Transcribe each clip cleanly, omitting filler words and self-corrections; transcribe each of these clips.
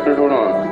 is going on?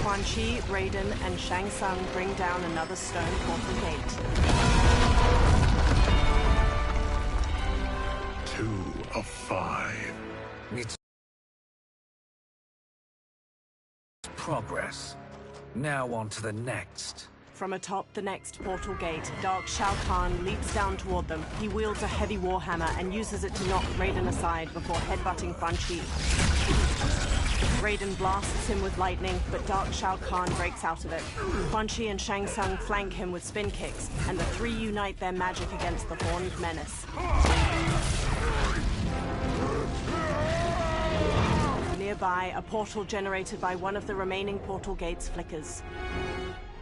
Quan Chi, Raiden, and Shang Tsung bring down another stone portal gate. 2 of 5. It's progress. Now on to the next. From atop the next portal gate, Dark Shao Kahn leaps down toward them. He wields a heavy warhammer and uses it to knock Raiden aside before headbutting Quan Chi. Raiden blasts him with lightning, but Dark Shao Kahn breaks out of it. Quan Chi and Shang Tsung flank him with spin kicks, and the three unite their magic against the Horned Menace. Nearby, a portal generated by one of the remaining portal gates flickers.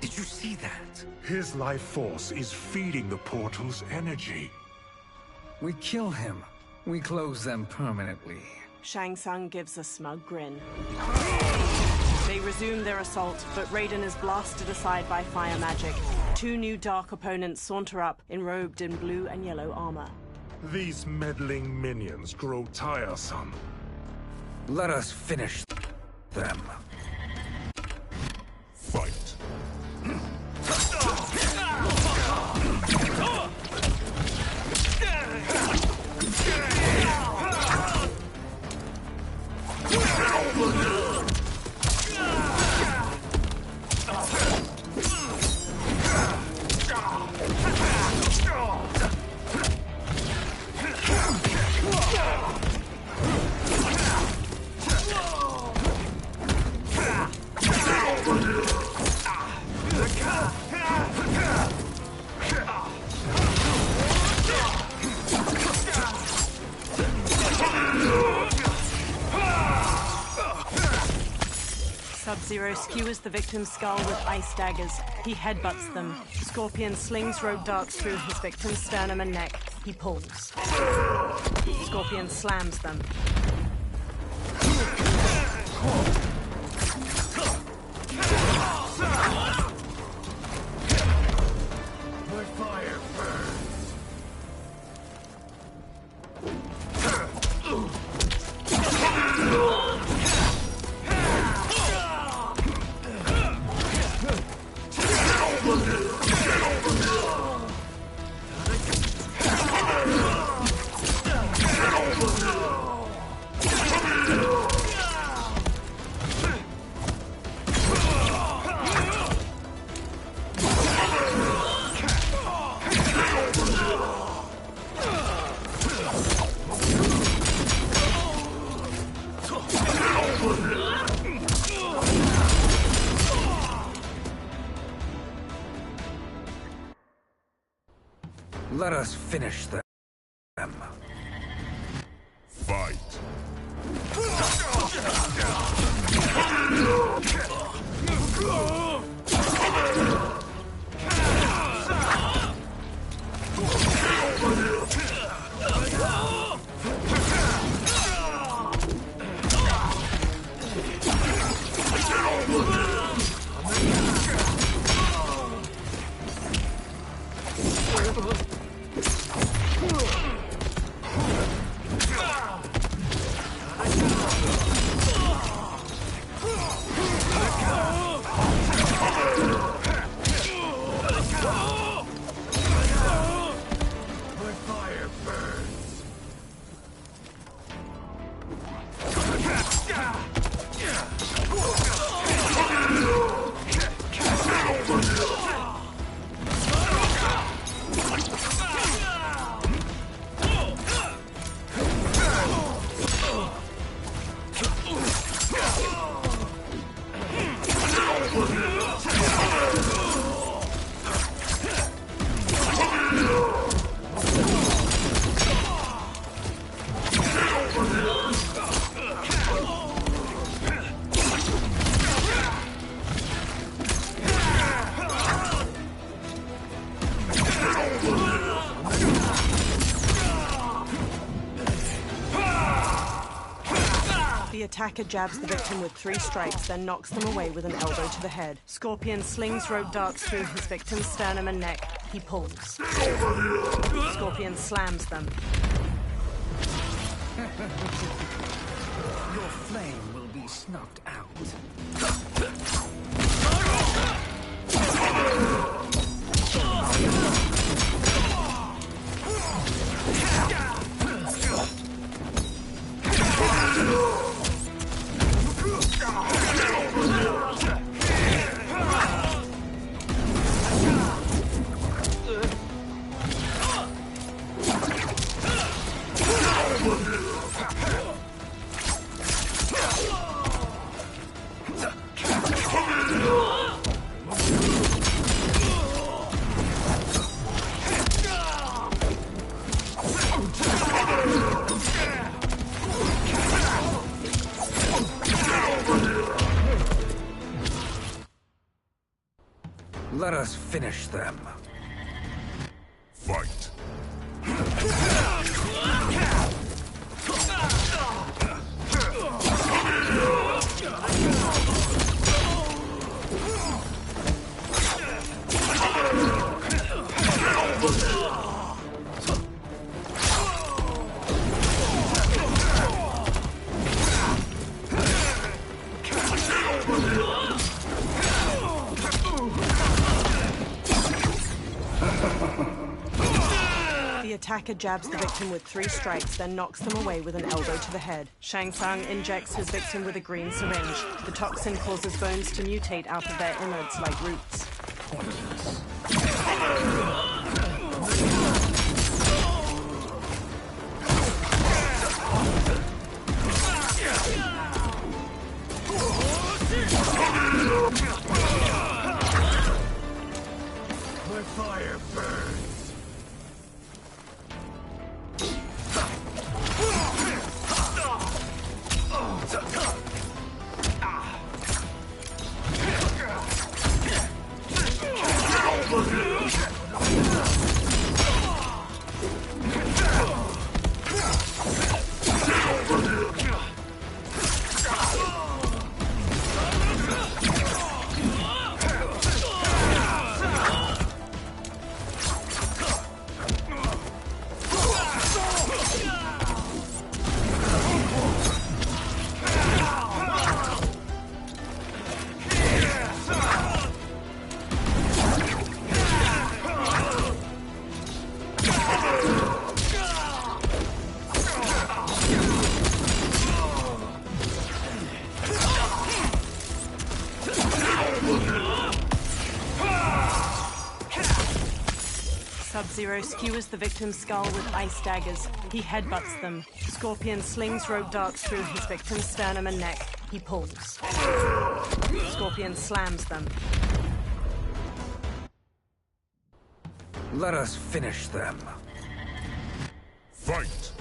Did you see that? His life force is feeding the portal's energy. We kill him. We close them permanently. Shang Tsung gives a smug grin. They resume their assault, but Raiden is blasted aside by fire magic. Two new dark opponents saunter up, enrobed in blue and yellow armor. These meddling minions grow tiresome. Let us finish them. Fight. Sub-Zero skewers the victim's skull with ice daggers. He headbutts them. Scorpion slings rogue darts through his victim's sternum and neck. He pulls. Scorpion slams them. My fire burns. Let us finish them. The attacker jabs the victim with 3 strikes, then knocks them away with an elbow to the head. Scorpion slings rope darts through his victim's sternum and neck. He pulls. Scorpion slams them. Your flame will be snuffed out. Let us finish them. Fight. The attacker jabs the victim with 3 strikes, then knocks them away with an elbow to the head. Shang Tsung injects his victim with a green syringe. The toxin causes bones to mutate out of their innards like roots. My fire burns. Sub-Zero skewers the victim's skull with ice daggers. He headbutts them. Scorpion slings rope darts through his victim's sternum and neck. He pulls. Scorpion slams them. Let us finish them. Fight.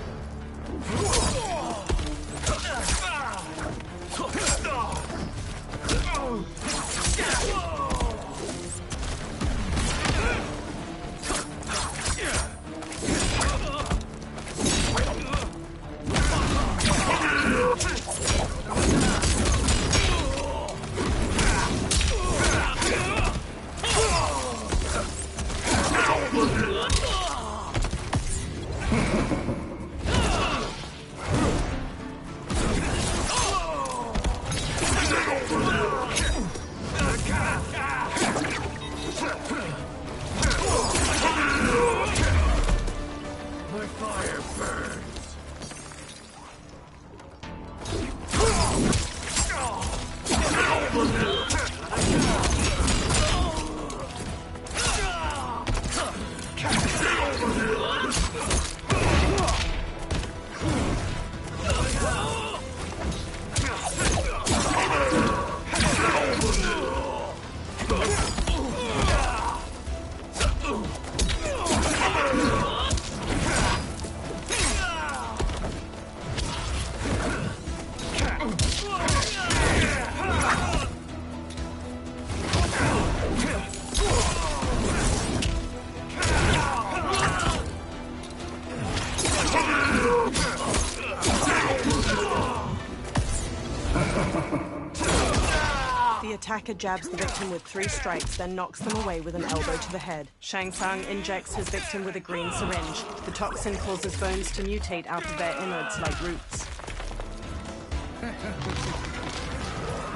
The attacker jabs the victim with 3 strikes, then knocks them away with an elbow to the head. Shang Tsung injects his victim with a green syringe. The toxin causes bones to mutate out of their innards like roots.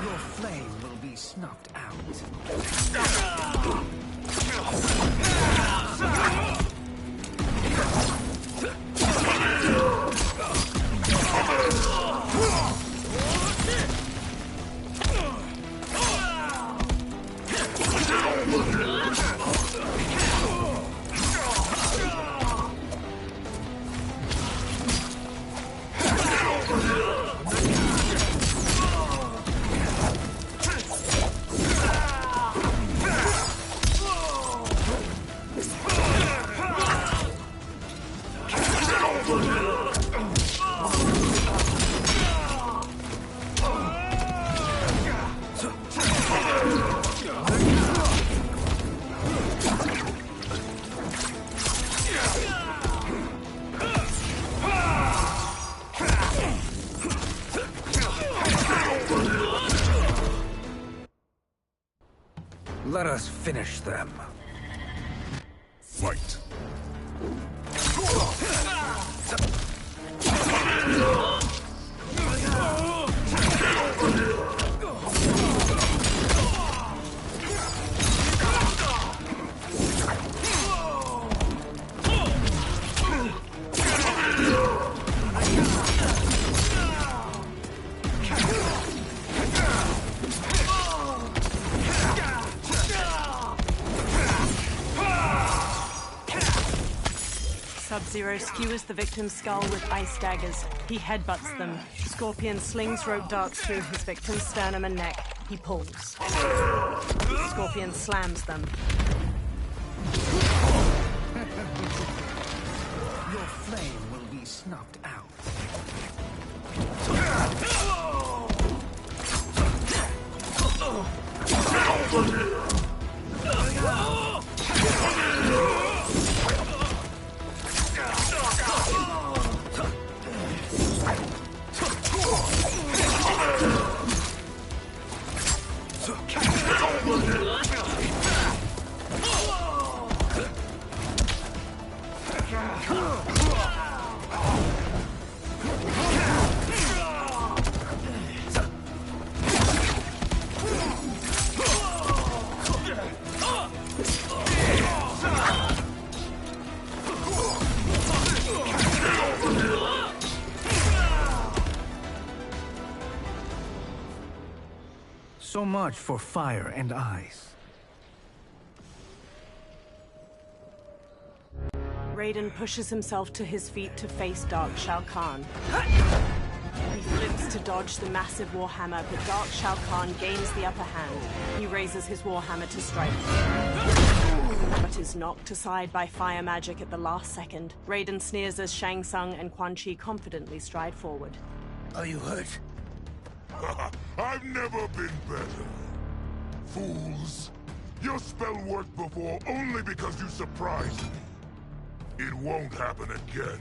Your flame will be snuffed out. Let us finish them. Fight. Sub-Zero skewers the victim's skull with ice daggers. He headbutts them. Scorpion slings rope darts through his victim's sternum and neck. He pulls. Scorpion slams them. Your flame will be snuffed out. So much for fire and ice. Raiden pushes himself to his feet to face Dark Shao Kahn. He flips to dodge the massive Warhammer, but Dark Shao Kahn gains the upper hand. He raises his Warhammer to strike, but is knocked aside by fire magic at the last second. Raiden sneers as Shang Tsung and Quan Chi confidently stride forward. Are you hurt? I've never been better. Fools. Your spell worked before only because you surprised me. It won't happen again.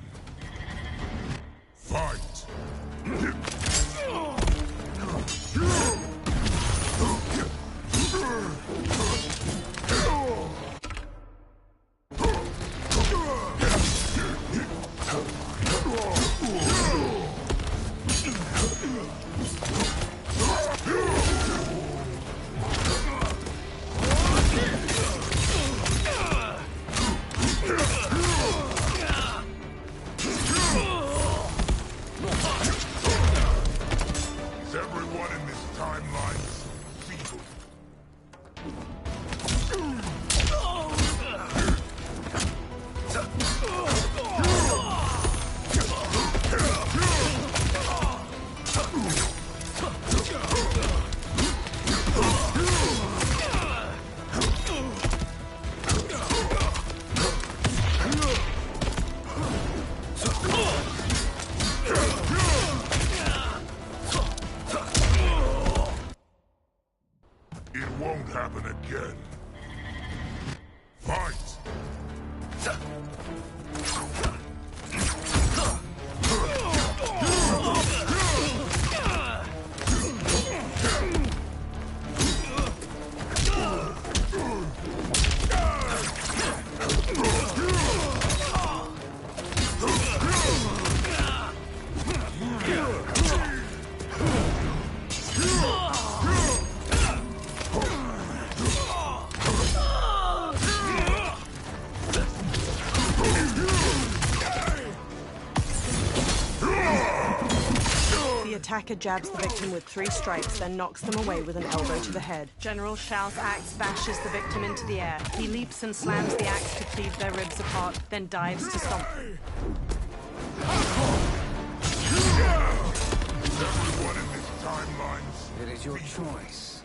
Fight! attacker jabs the victim with 3 strikes, then knocks them away with an elbow to the head. General Shao's axe bashes the victim into the air. He leaps and slams the axe to cleave their ribs apart, then dives to stomp. Everyone in this timeline. It is your choice.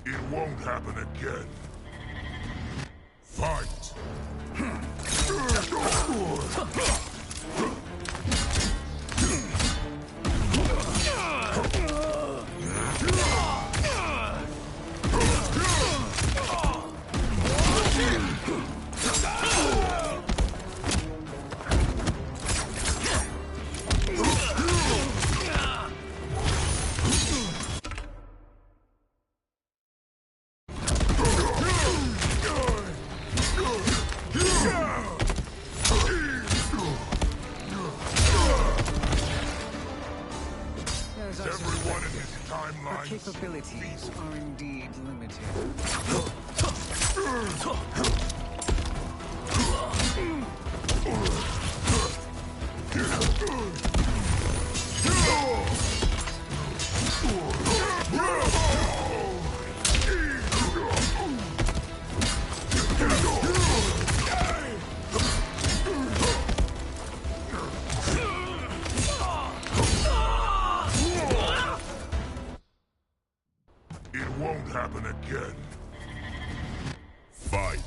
It won't happen again. Fight! Everyone in this timeline. Capabilities are indeed limited. It won't happen again. Fight!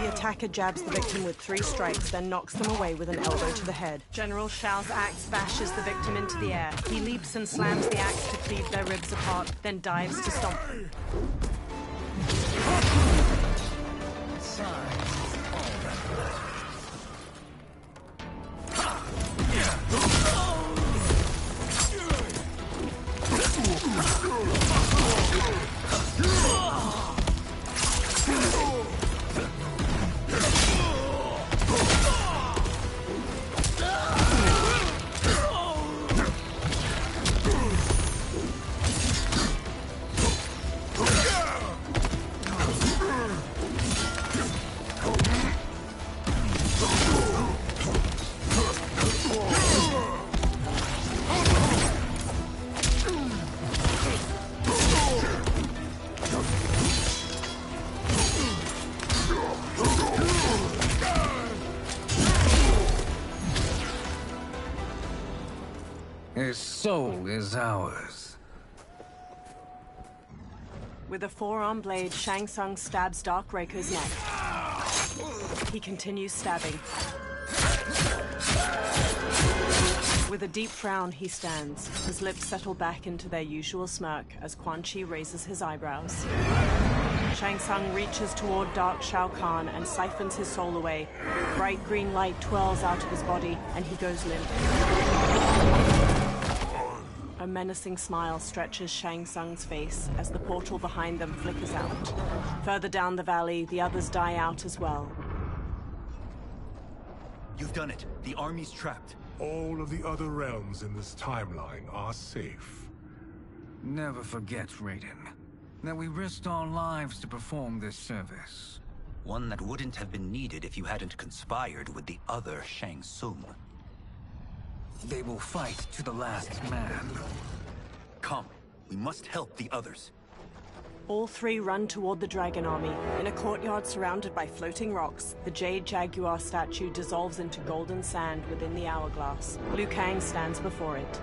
Attacker jabs the victim with 3 strikes, then knocks them away with an elbow to the head. General Shao's axe bashes the victim into the air. He leaps and slams the axe to cleave their ribs apart, then dives to stomp. His soul is ours. With a forearm blade, Shang Tsung stabs Darkbreaker's neck. He continues stabbing. With a deep frown, he stands. His lips settle back into their usual smirk as Quan Chi raises his eyebrows. Shang Tsung reaches toward Dark Shao Kahn and siphons his soul away. Bright green light twirls out of his body, and he goes limp. A menacing smile stretches Shang Tsung's face as the portal behind them flickers out. Further down the valley, the others die out as well. You've done it. The army's trapped. All of the other realms in this timeline are safe. Never forget, Raiden, that we risked our lives to perform this service. One that wouldn't have been needed if you hadn't conspired with the other Shang Tsung. They will fight to the last man. Come, we must help the others. All three run toward the Dragon Army. In a courtyard surrounded by floating rocks, the Jade Jaguar statue dissolves into golden sand within the hourglass. Liu Kang stands before it.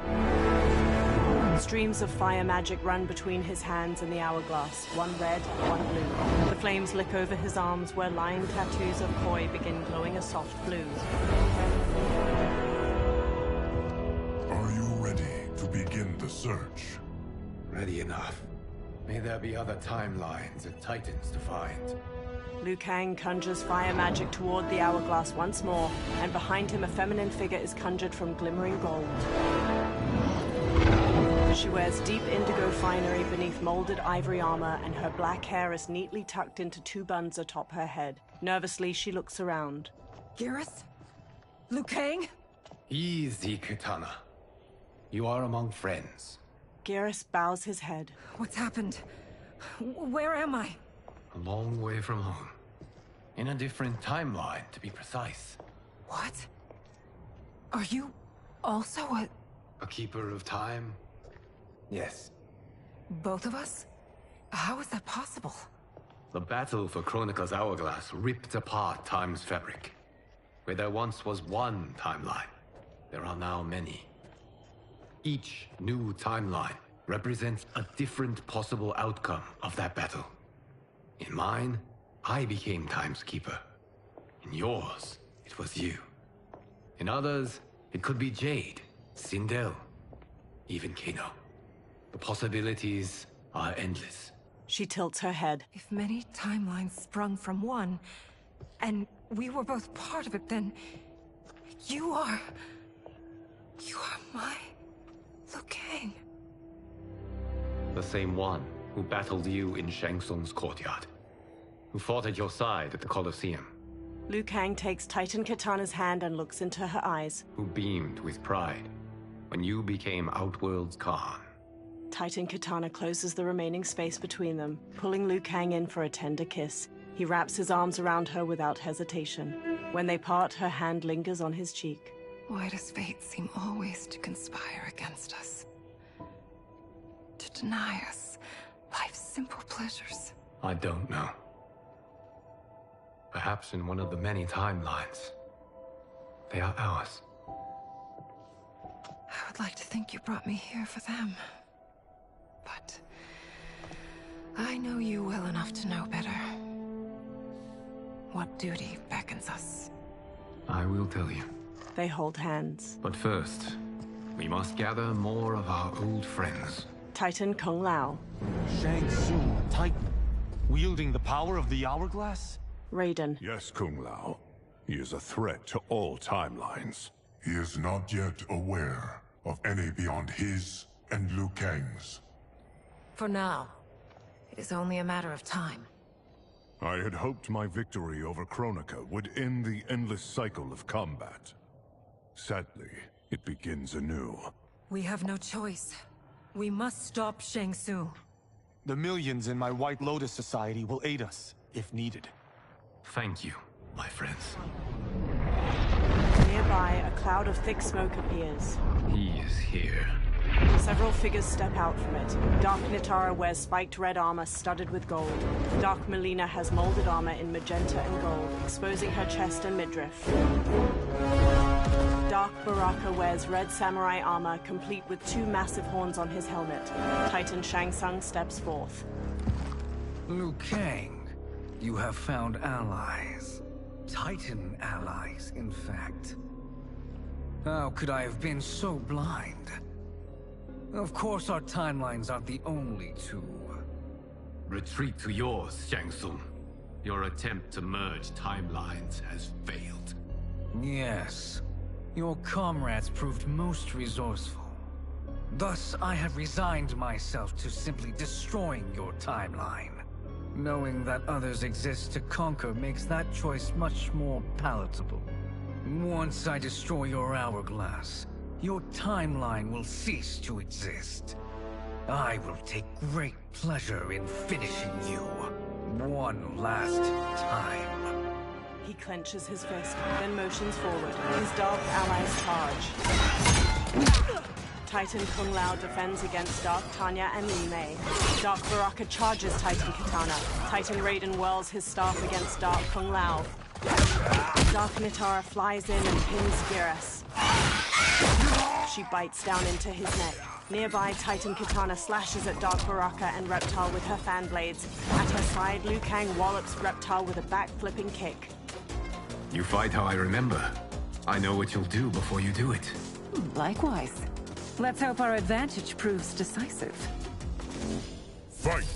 Streams of fire magic run between his hands and the hourglass, one red, one blue. The flames lick over his arms where line tattoos of koi begin glowing a soft blue. Are you ready to begin the search? Ready enough. May there be other timelines and titans to find. Liu Kang conjures fire magic toward the hourglass once more, and behind him a feminine figure is conjured from glimmering gold. She wears deep indigo finery beneath molded ivory armor, and her black hair is neatly tucked into two buns atop her head. Nervously, she looks around. Garrus? Liu Kang? Easy, Kitana. You are among friends. Garrus bows his head. What's happened? Where am I? A long way from home. In a different timeline, to be precise. What? Are you also A keeper of time? Yes. both of us? How is that possible? The battle for Chronica's hourglass ripped apart time's fabric. Where there once was one timeline, there are now many. Each new timeline represents a different possible outcome of that battle. In mine, I became Time's Keeper. In yours, it was you. In others, it could be Jade, Sindel, even Kano. The possibilities are endless. She tilts her head. If many timelines sprung from one, and we were both part of it, then you are my Liu Kang. The same one who battled you in Shang Tsung's courtyard. Who fought at your side at the Colosseum. Liu Kang takes Titan Kitana's hand and looks into her eyes. Who beamed with pride when you became Outworld's Khan. Titan Kitana closes the remaining space between them, pulling Liu Kang in for a tender kiss. He wraps his arms around her without hesitation. When they part, her hand lingers on his cheek. Why does fate seem always to conspire against us? To deny us life's simple pleasures? I don't know. Perhaps in one of the many timelines, they are ours. I would like to think you brought me here for them. But I know you well enough to know better. What duty beckons us? I will tell you. They hold hands. But first, we must gather more of our old friends. Titan Kung Lao. Shang Tsung, Titan, wielding the power of the hourglass? Raiden. Yes, Kung Lao. He is a threat to all timelines. He is not yet aware of any beyond his and Liu Kang's. For now, it is only a matter of time. I had hoped my victory over Chronica would end the endless cycle of combat. Sadly, it begins anew. We have no choice. We must stop Shang Tsung. The millions in my White Lotus Society will aid us, if needed. Thank you, my friends. Nearby, a cloud of thick smoke appears. He is here. Several figures step out from it. Dark Nitara wears spiked red armor studded with gold. Dark Melina has molded armor in magenta and gold, exposing her chest and midriff. Dark Baraka wears red samurai armor, complete with two massive horns on his helmet. Titan Shang Tsung steps forth. Liu Kang, you have found allies. Titan allies, in fact. How could I have been so blind? Of course our timelines aren't the only two. Retreat to yours, Shang Tsung. Your attempt to merge timelines has failed. Yes. Your comrades proved most resourceful. Thus, I have resigned myself to simply destroying your timeline. Knowing that others exist to conquer makes that choice much more palatable. Once I destroy your hourglass, your timeline will cease to exist. I will take great pleasure in finishing you one last time. He clenches his fist, then motions forward. His dark allies charge. Titan Kung Lao defends against Dark Tanya and Li Mei. Dark Baraka charges Titan Katana. Titan Raiden whirls his staff against Dark Kung Lao. Dark Nitara flies in and pins Geras. She bites down into his neck. Nearby, Titan Katana slashes at Dark Baraka and Reptile with her fan blades. At her side, Liu Kang wallops Reptile with a back-flipping kick. You fight how I remember. I know what you'll do before you do it. Likewise. Let's hope our advantage proves decisive. Fight!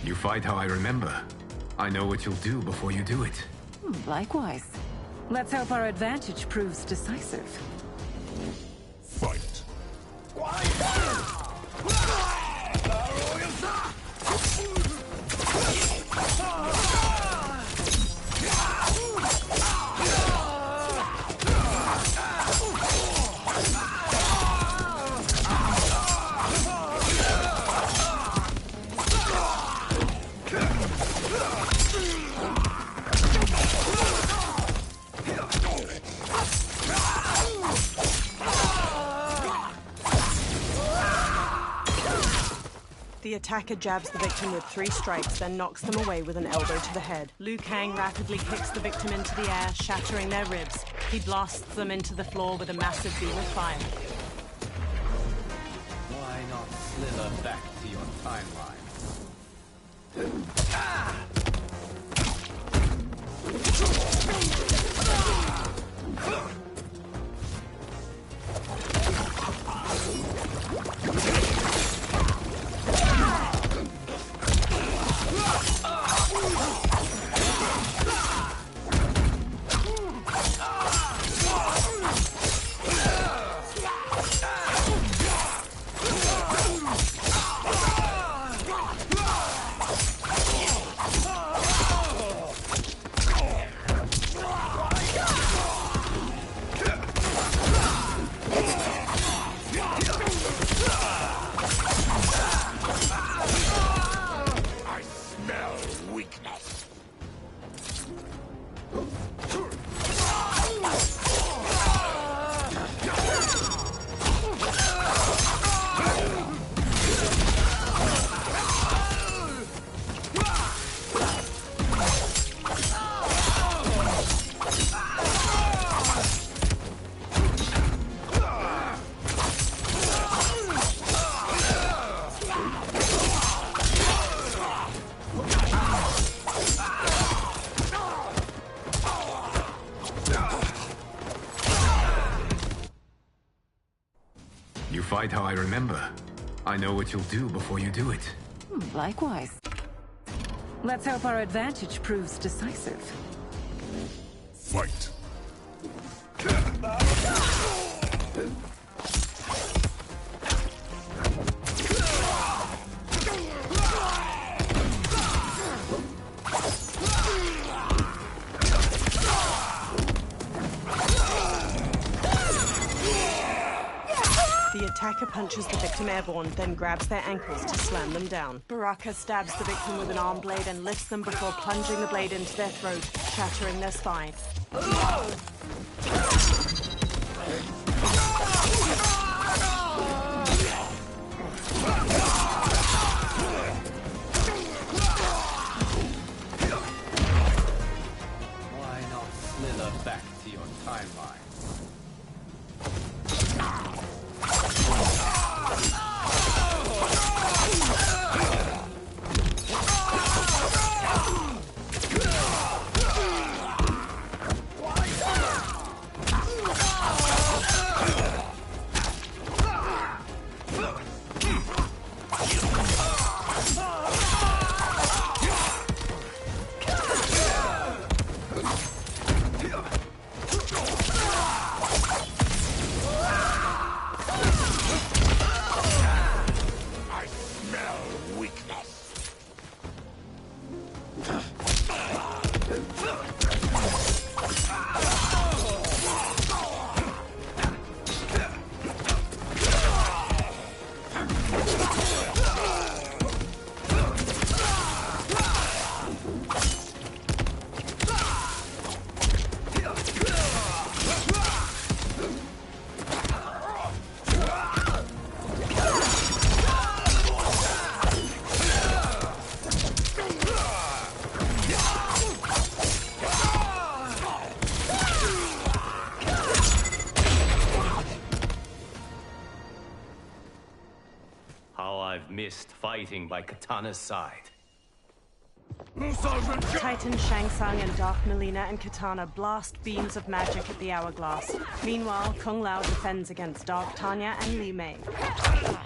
You fight how I remember. I know what you'll do before you do it. Likewise. Let's hope our advantage proves decisive. Fight! The attacker jabs the victim with 3 strikes, then knocks them away with an elbow to the head. Liu Kang rapidly kicks the victim into the air, shattering their ribs. He blasts them into the floor with a massive beam of fire. Why not slither back to your timeline? You fight how I remember. I know what you'll do before you do it. Likewise. Let's hope our advantage proves decisive. Fight! attacker punches the victim airborne, then grabs their ankles to slam them down. Baraka stabs the victim with an arm blade and lifts them before plunging the blade into their throat, shattering their spine. Why not slither back to your timeline? Missed fighting by Katana's side. Titan Shang Tsung and Dark Melina and Katana blast beams of magic at the hourglass. Meanwhile, Kung Lao defends against Dark Tanya and Li Mei.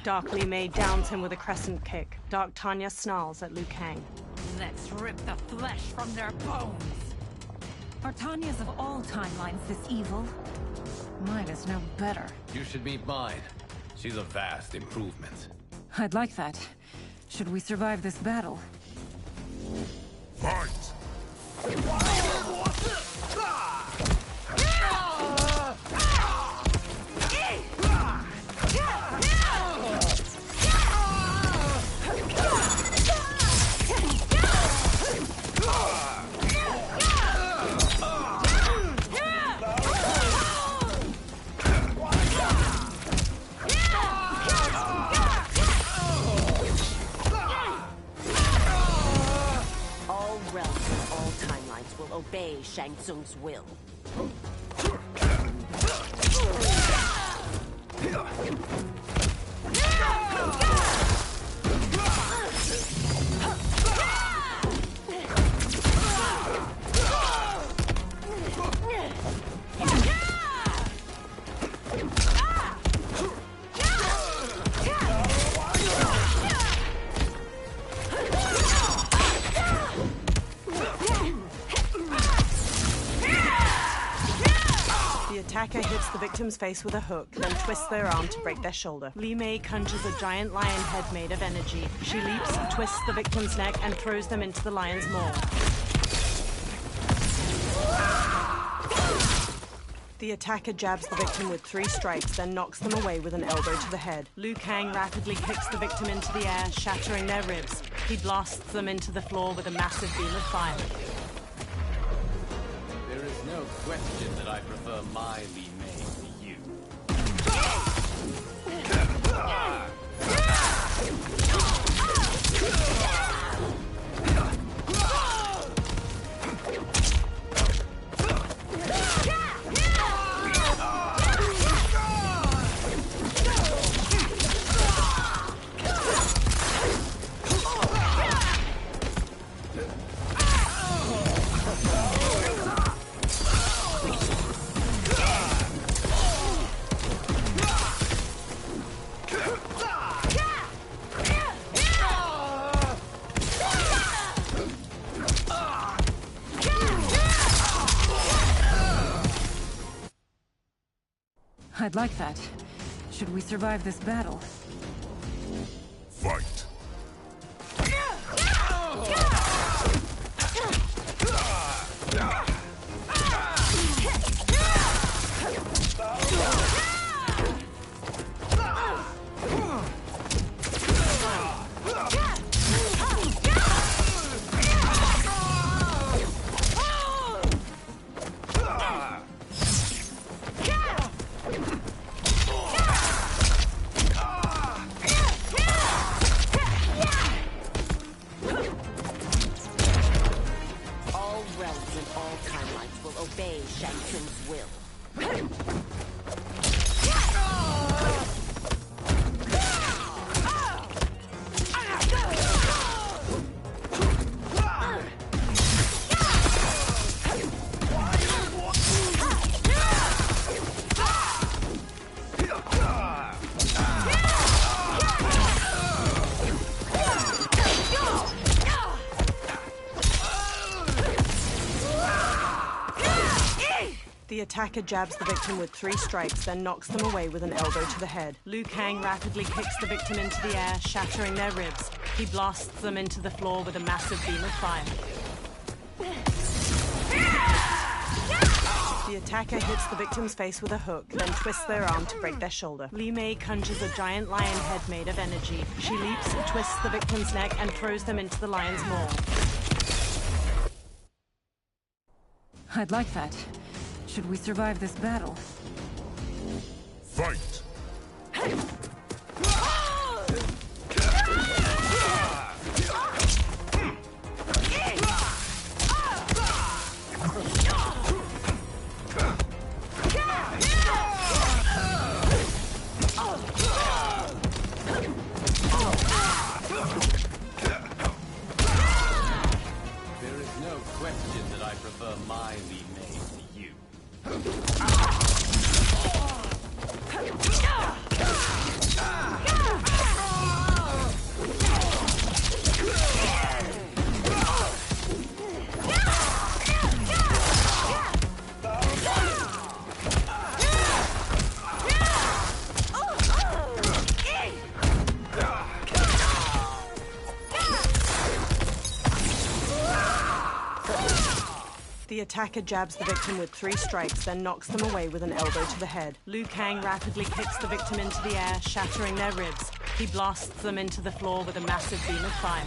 Dark Li Mei downs him with a crescent kick. Dark Tanya snarls at Liu Kang. Let's rip the flesh from their bones. Are Tanyas of all timelines this evil? Mine is no better. You should meet mine. She's a vast improvement. I'd like that. Should we survive this battle? Fight! Obey Shang Tsung's will. Attacker hits the victim's face with a hook, then twists their arm to break their shoulder. Li Mei conjures a giant lion head made of energy. She leaps, twists the victim's neck, and throws them into the lion's maw. The attacker jabs the victim with 3 strikes, then knocks them away with an elbow to the head. Liu Kang rapidly kicks the victim into the air, shattering their ribs. He blasts them into the floor with a massive beam of fire. There is no question that I prefer my Li Mei to you. I'd like that. Should we survive this battle? Fight! attacker jabs the victim with 3 strikes, then knocks them away with an elbow to the head. Liu Kang rapidly kicks the victim into the air, shattering their ribs. He blasts them into the floor with a massive beam of fire. The attacker hits the victim's face with a hook, then twists their arm to break their shoulder. Li Mei conjures a giant lion head made of energy. She leaps, twists the victim's neck, and throws them into the lion's maw. I'd like that. Should we survive this battle? Fight! There is no question that I prefer my Li Mei to you. The attacker jabs the victim with 3 strikes, then knocks them away with an elbow to the head. Liu Kang rapidly kicks the victim into the air, shattering their ribs. He blasts them into the floor with a massive beam of fire.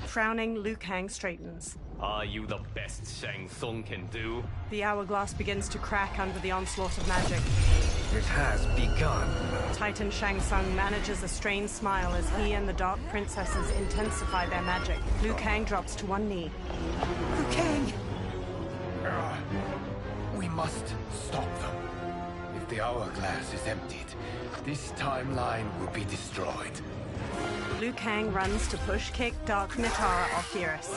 Frowning, Liu Kang straightens. Are you the best Shang Tsung can do? The hourglass begins to crack under the onslaught of magic. It has begun. Titan Shang Tsung manages a strained smile as he and the Dark Princesses intensify their magic. Liu Kang drops to one knee. Liu Kang! We must stop them. If the hourglass is emptied, this timeline will be destroyed. Liu Kang runs to push kick Dark Nitara off Geras.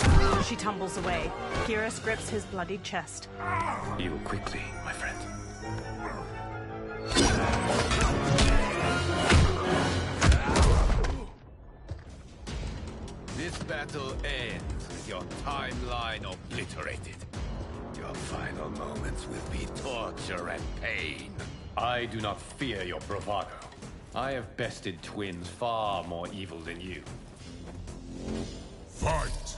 She tumbles away. Geras grips his bloodied chest. Heal quickly, my friend. This battle ends with your timeline obliterated. Your final moments will be torture and pain. I do not fear your bravado. I have bested twins far more evil than you. Fight!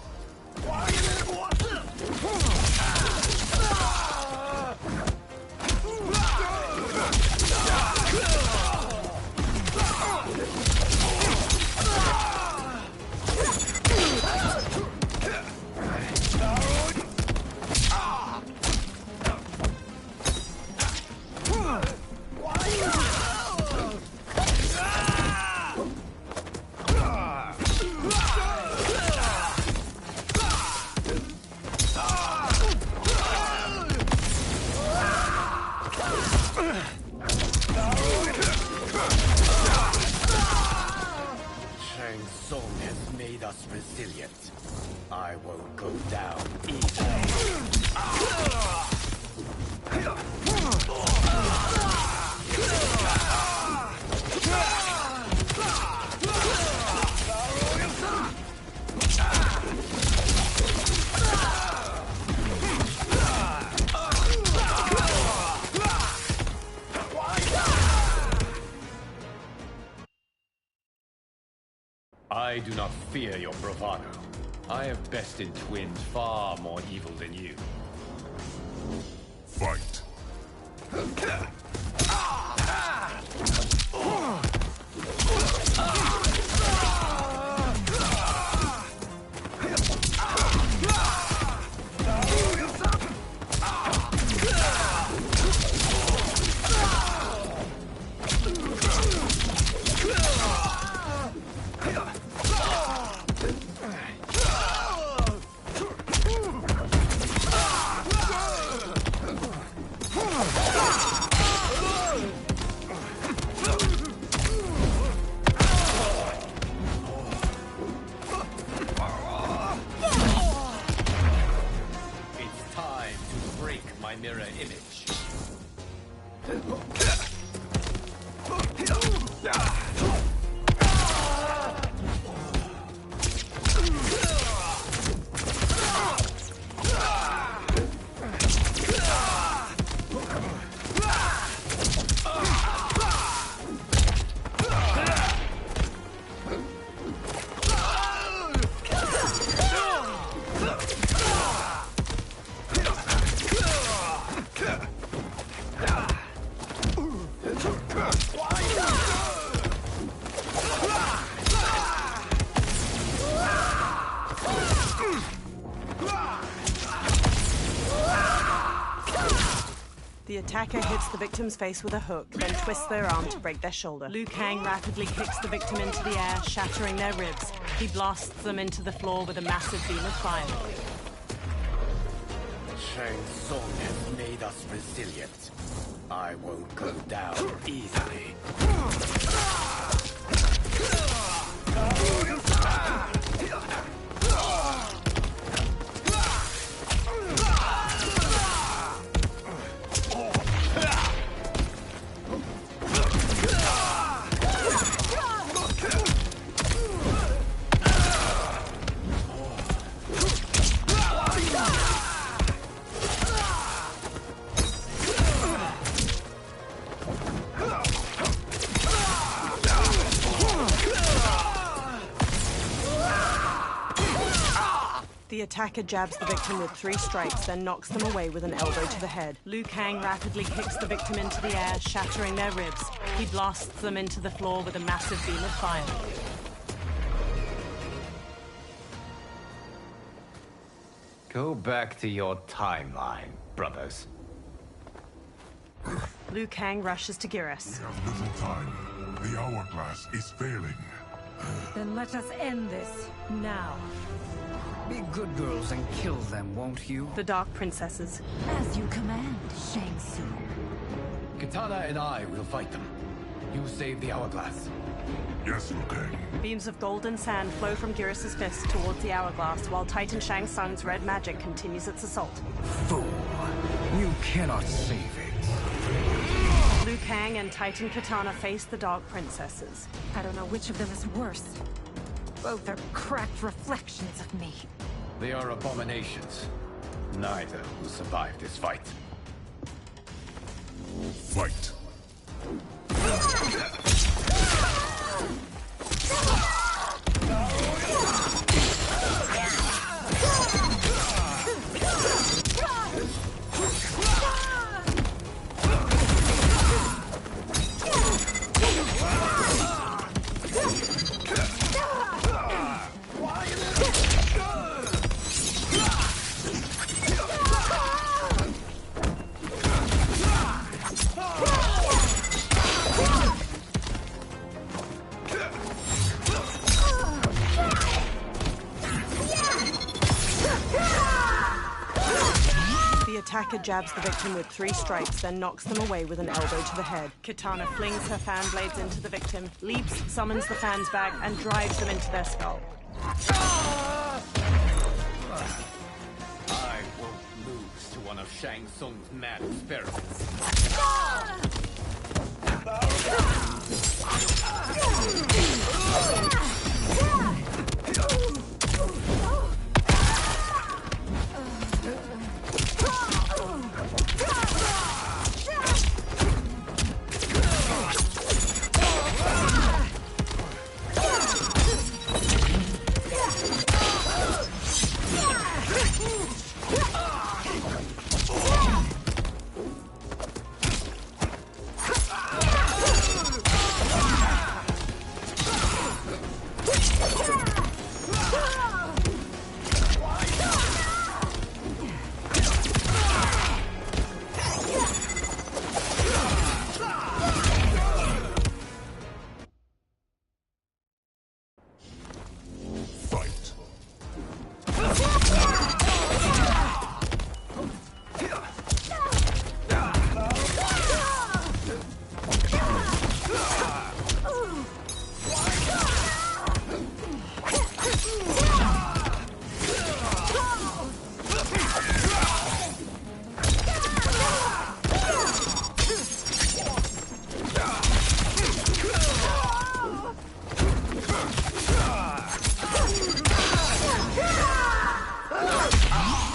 Shang Tsung has made us resilient. I won't go down easily. I do not fear your bravado. I have bested twins far more evil than you. Fight! It's time to break my mirror image. attacker hits the victim's face with a hook, then twists their arm to break their shoulder. Liu Kang rapidly kicks the victim into the air, shattering their ribs. He blasts them into the floor with a massive beam of fire. Shang Tsung has made us resilient. I won't go down easily. The attacker jabs the victim with 3 strikes, then knocks them away with an elbow to the head. Liu Kang rapidly kicks the victim into the air, shattering their ribs. He blasts them into the floor with a massive beam of fire. Go back to your timeline, brothers. Liu Kang rushes to Geras. We have little time. The hourglass is failing. Then let us end this, now. Be good girls and kill them, won't you? The Dark Princesses. As you command, Shang Tsung. Katana and I will fight them. You save the hourglass. Yes, Liu Kang. Beams of golden sand flow from Geras' fist towards the hourglass, while Titan Shang Tsung's red magic continues its assault. Fool. You cannot save it. Liu Kang and Titan Katana face the Dark Princesses. I don't know which of them is worse. Both are cracked reflections of me. They are abominations. Neither will survive this fight. Fight. Attacker jabs the victim with 3 strikes, then knocks them away with an elbow to the head. Katana flings her fan blades into the victim, leaps, summons the fans back, and drives them into their skull. I won't lose to one of Shang Tsung's mad experiments.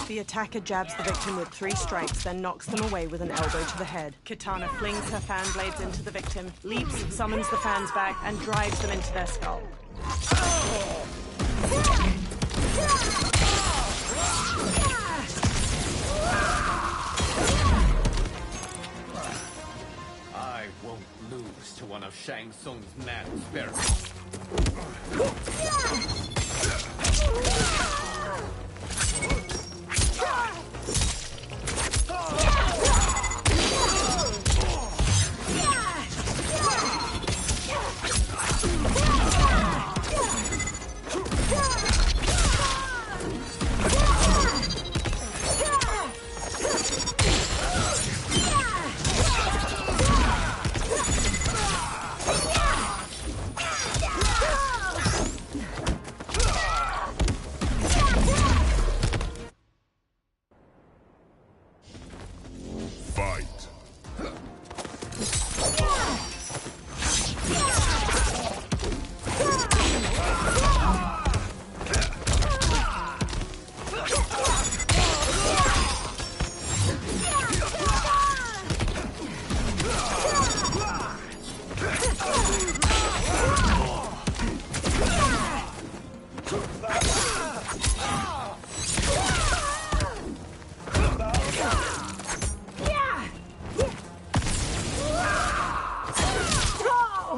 The attacker jabs the victim with 3 strikes, then knocks them away with an elbow to the head. Katana flings her fan blades into the victim, leaps, summons the fans back, and drives them into their skull. I won't lose to one of Shang Tsung's mad experiments.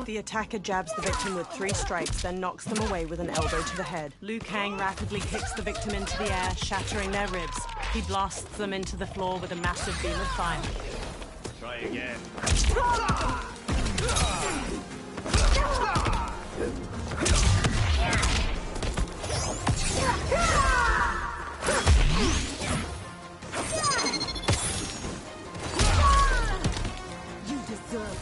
The attacker jabs the victim with 3 strikes, then knocks them away with an elbow to the head. Liu Kang rapidly kicks the victim into the air, shattering their ribs. He blasts them into the floor with a massive beam of fire. Try again. You deserve.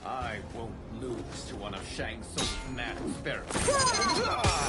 I won't lose to one of Shang Tsung's mad spirits.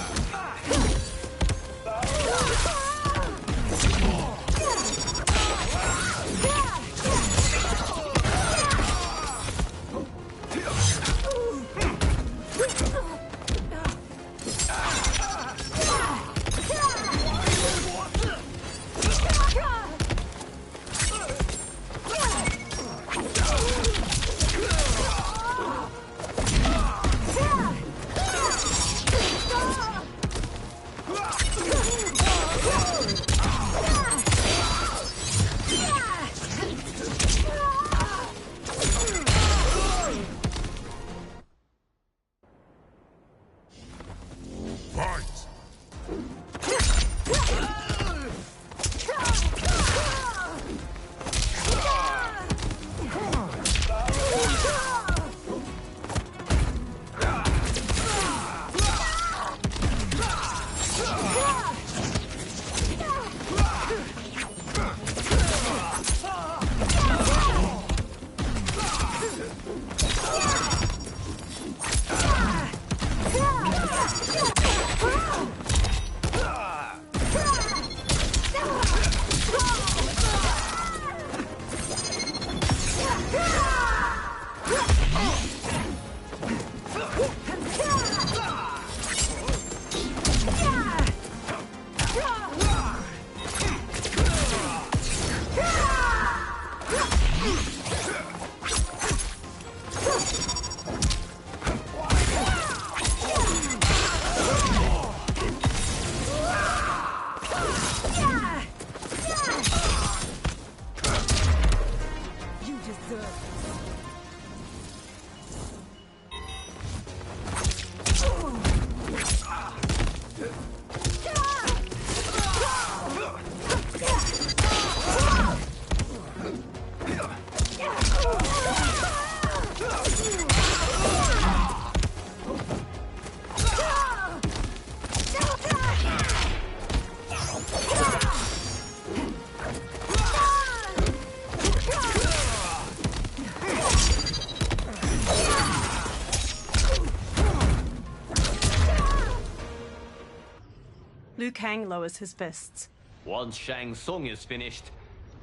Liu Kang lowers his fists. Once Shang Tsung is finished,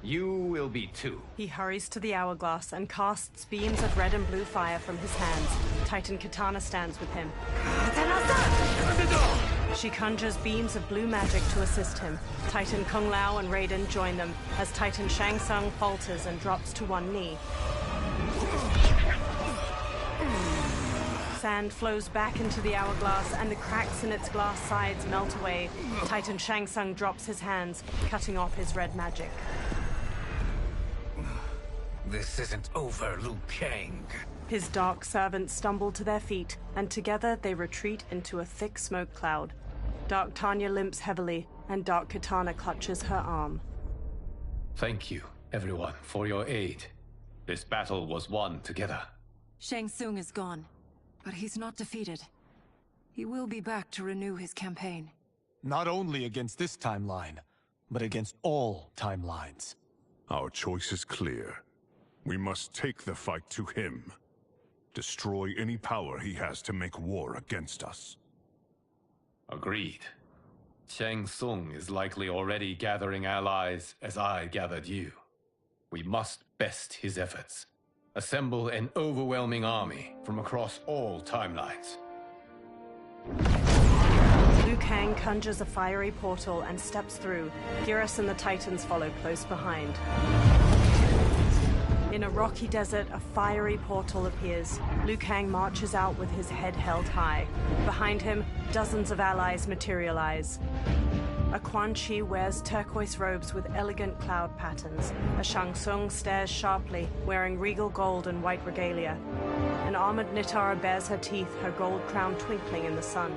you will be too. He hurries to the hourglass and casts beams of red and blue fire from his hands. Titan Katana stands with him. She conjures beams of blue magic to assist him. Titan Kung Lao and Raiden join them as Titan Shang Tsung falters and drops to one knee. Sand flows back into the hourglass and the cracks in its glass sides melt away. Titan Shang Tsung drops his hands, cutting off his red magic. This isn't over, Liu Kang. His dark servants stumble to their feet, and together they retreat into a thick smoke cloud. Dark Tanya limps heavily, and Dark Katana clutches her arm. Thank you, everyone, for your aid. This battle was won together. Shang Tsung is gone, but he's not defeated. He will be back to renew his campaign. Not only against this timeline, but against all timelines. Our choice is clear. We must take the fight to him. Destroy any power he has to make war against us. Agreed. Shang Tsung is likely already gathering allies as I gathered you. We must best his efforts. Assemble an overwhelming army from across all timelines. Liu Kang conjures a fiery portal and steps through. Geras and the Titans follow close behind. In a rocky desert, a fiery portal appears. Liu Kang marches out with his head held high. Behind him, dozens of allies materialize. A Quan Chi wears turquoise robes with elegant cloud patterns. A Shang Tsung stares sharply, wearing regal gold and white regalia. An armored Nitara bares her teeth, her gold crown twinkling in the sun.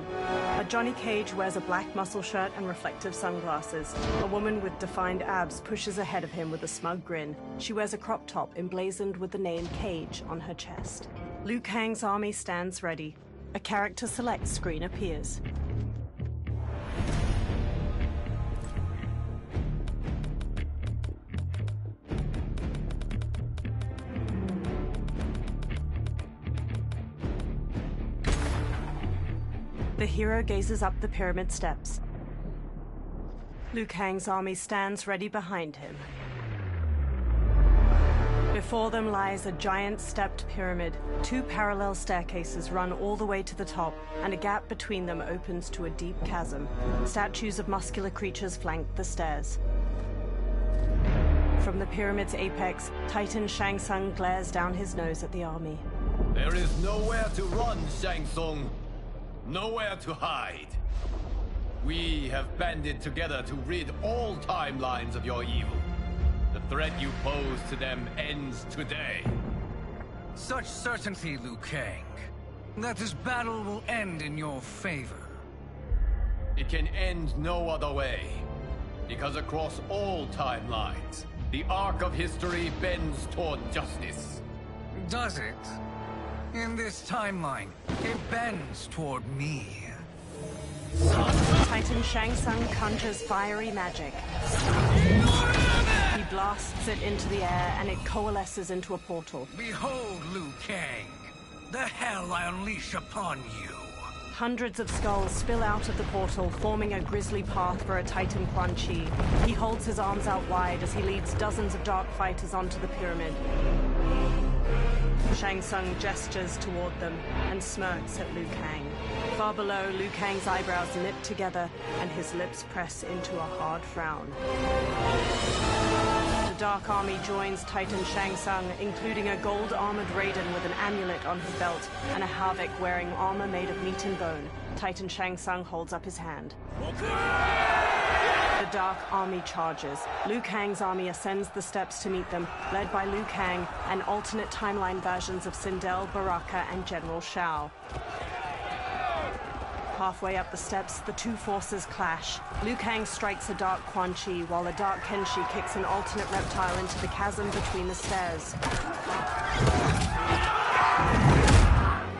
A Johnny Cage wears a black muscle shirt and reflective sunglasses. A woman with defined abs pushes ahead of him with a smug grin. She wears a crop top emblazoned with the name Cage on her chest. Liu Kang's army stands ready. A character select screen appears. The hero gazes up the pyramid steps. Liu Kang's army stands ready behind him. Before them lies a giant stepped pyramid. Two parallel staircases run all the way to the top, and a gap between them opens to a deep chasm. Statues of muscular creatures flank the stairs. From the pyramid's apex, Titan Shang Tsung glares down his nose at the army. There is nowhere to run, Shang Tsung. Nowhere to hide. We have banded together to rid all timelines of your evil. The threat you pose to them ends today. Such certainty, Liu Kang, that this battle will end in your favor. It can end no other way. Because across all timelines, the arc of history bends toward justice. Does it? In this timeline, it bends toward me. Titan Shang Tsung conjures fiery magic. He blasts it into the air and it coalesces into a portal. Behold, Liu Kang, the hell I unleash upon you. Hundreds of skulls spill out of the portal, forming a grisly path for a Titan Quan Chi. He holds his arms out wide as he leads dozens of dark fighters onto the pyramid. Shang Tsung gestures toward them and smirks at Liu Kang. Far below, Liu Kang's eyebrows knit together and his lips press into a hard frown. The Dark Army joins Titan Shang Tsung, including a gold-armored Raiden with an amulet on his belt and a Havik wearing armor made of meat and bone. Titan Shang Tsung holds up his hand. The Dark Army charges. Liu Kang's army ascends the steps to meet them, led by Liu Kang and alternate timeline versions of Sindel, Baraka, and General Shao. Halfway up the steps, the two forces clash. Liu Kang strikes a Dark Quan Chi, while a Dark Kenshi kicks an alternate reptile into the chasm between the stairs.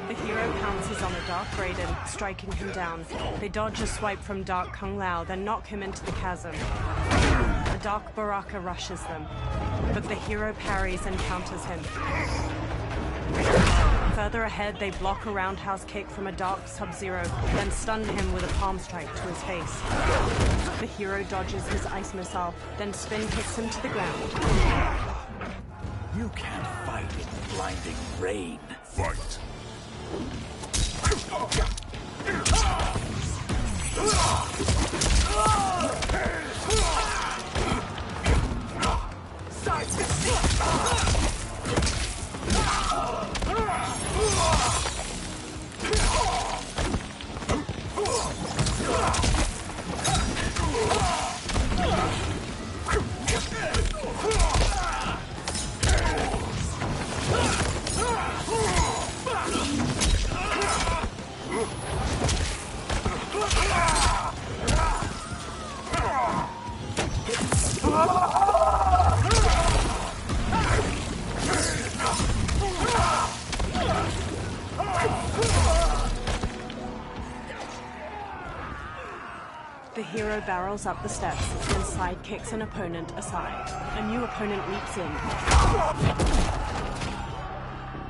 The hero pounces on a Dark Raiden, striking him down. They dodge a swipe from Dark Kung Lao, then knock him into the chasm. A Dark Baraka rushes them, but the hero parries and counters him. Further ahead, they block a roundhouse kick from a Dark Sub-Zero, then stun him with a palm strike to his face. The hero dodges his ice missile, then spin kicks him to the ground. You can't fight in blinding rain. Fight! hero barrels up the steps and sidekicks an opponent aside. A new opponent leaps in.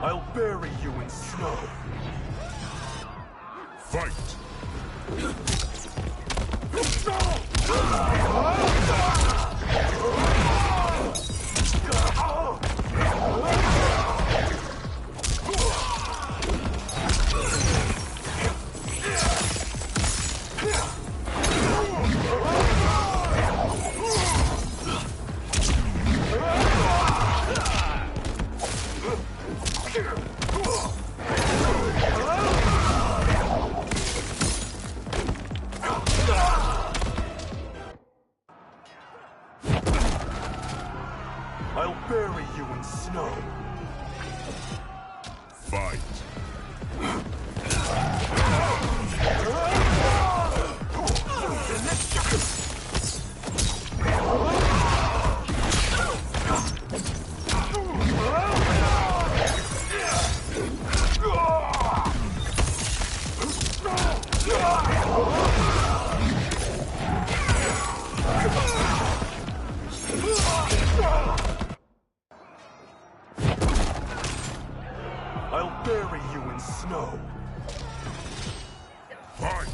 I'll bury you in snow. Fight! I'll bury you in snow. Fight. I'll bury you in snow. Fight!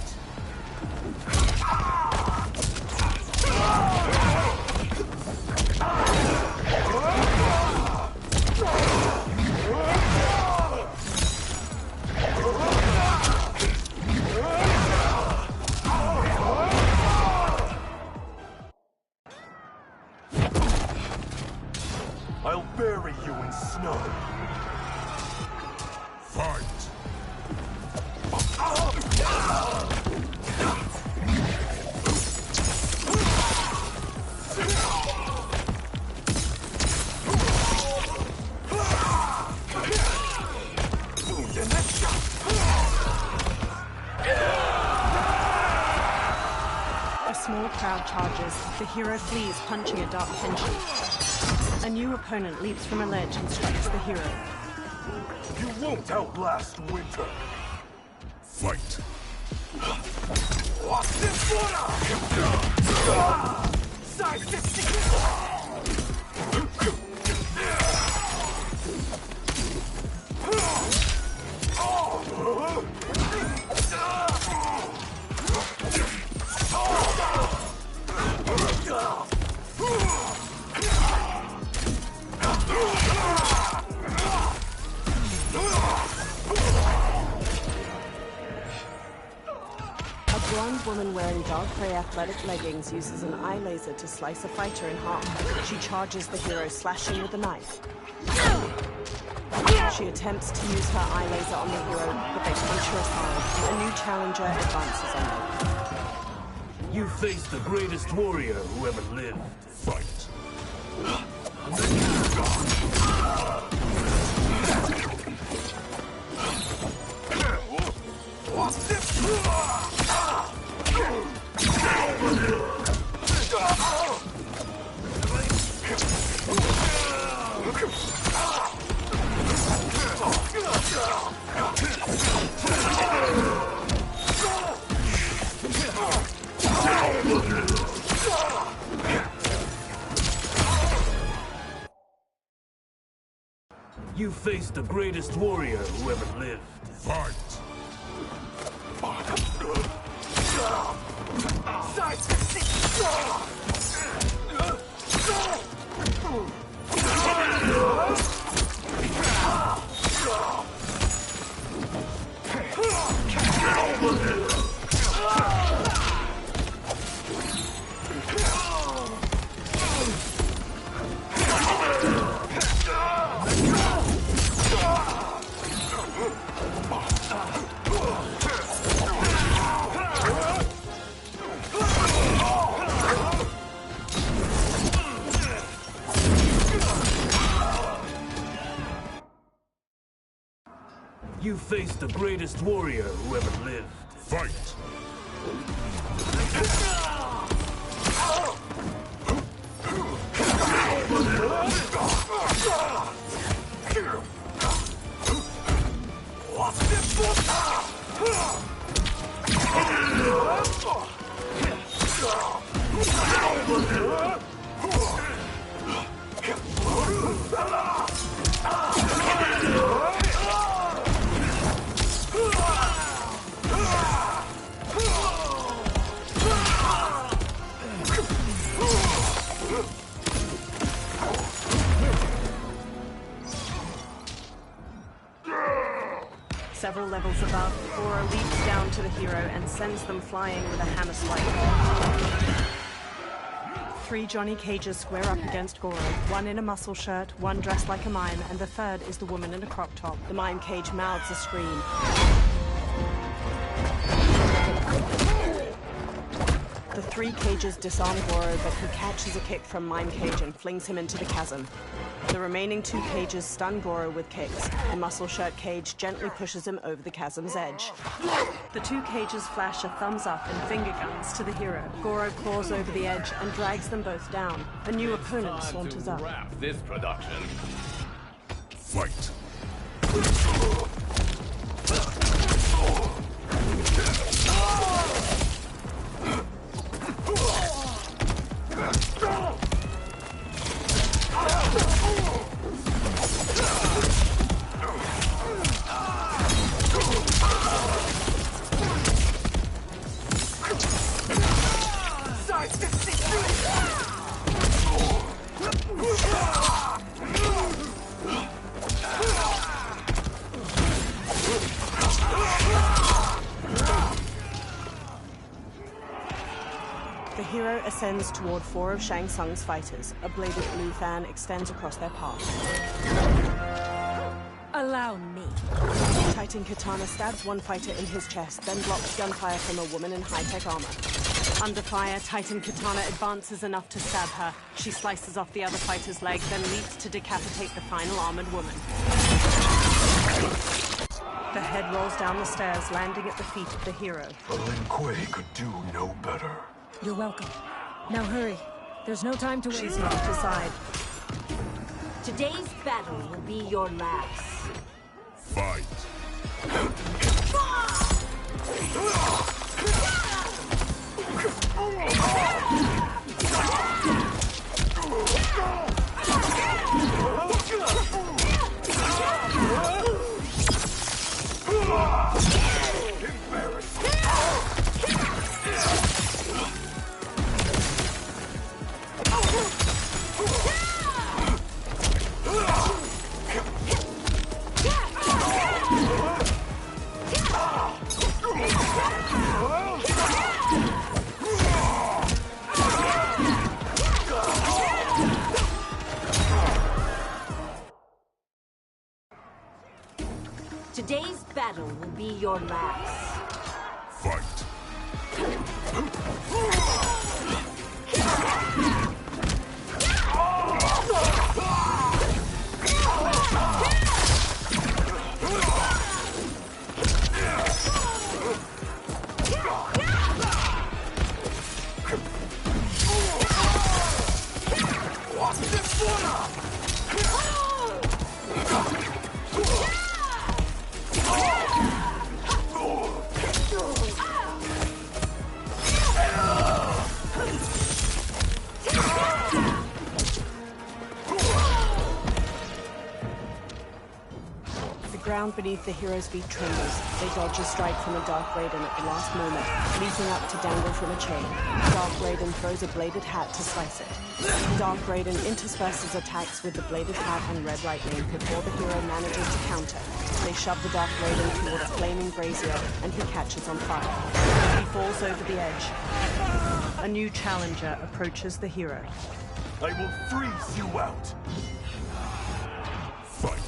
I'll bury you in snow. Fight! A small crowd charges. The hero flees, punching a dark pension. A new opponent leaps from a ledge and strikes the hero. You won't outlast winter. Fight. Watch this water! Side 50! A blonde woman wearing dark gray athletic leggings uses an eye laser to slice a fighter in half. She charges the hero, slashing with a knife. She attempts to use her eye laser on the hero, but they punch her aside. A new challenger advances on them. You face the greatest warrior who ever lived. Fight. What's this? You face the greatest warrior who ever lived. Fight! You face the greatest warrior who ever lived. Fight! What's this? Several levels above, Goro leaps down to the hero and sends them flying with a hammer strike. 3 Johnny Cages square up against Goro, one in a muscle shirt, one dressed like a mime, and the third is the woman in a crop top. The mime cage mouths a scream. The 3 cages disarm Goro, but he catches a kick from Mime Cage and flings him into the chasm. The remaining 2 cages stun Goro with kicks. The muscle shirt cage gently pushes him over the chasm's edge. The 2 cages flash a thumbs up and finger guns to the hero. Goro claws over the edge and drags them both down. A new opponent saunters up. Wrap this production. Fight! The hero ascends toward 4 of Shang Tsung's fighters. A bladed blue fan extends across their path. Allow me. Titan Katana stabs one fighter in his chest, then blocks gunfire from a woman in high-tech armor. Under fire, Titan Katana advances enough to stab her. She slices off the other fighter's leg, then leaps to decapitate the final armored woman. The head rolls down the stairs, landing at the feet of the hero. Lin Kuei could do no better. You're welcome. Now hurry. There's no time to waste. She's knocked aside. Today's battle will be your last. Fight! Today's battle will be your last. Fight! The ground beneath the hero's feet trembles. They dodge a strike from a Dark Raiden at the last moment, leaping up to dangle from a chain. Dark Raiden throws a bladed hat to slice it. Dark Raiden intersperses attacks with the bladed hat and red lightning before the hero manages to counter. They shove the Dark Raiden toward a flaming brazier, and he catches on fire. He falls over the edge. A new challenger approaches the hero. I will freeze you out! Fight!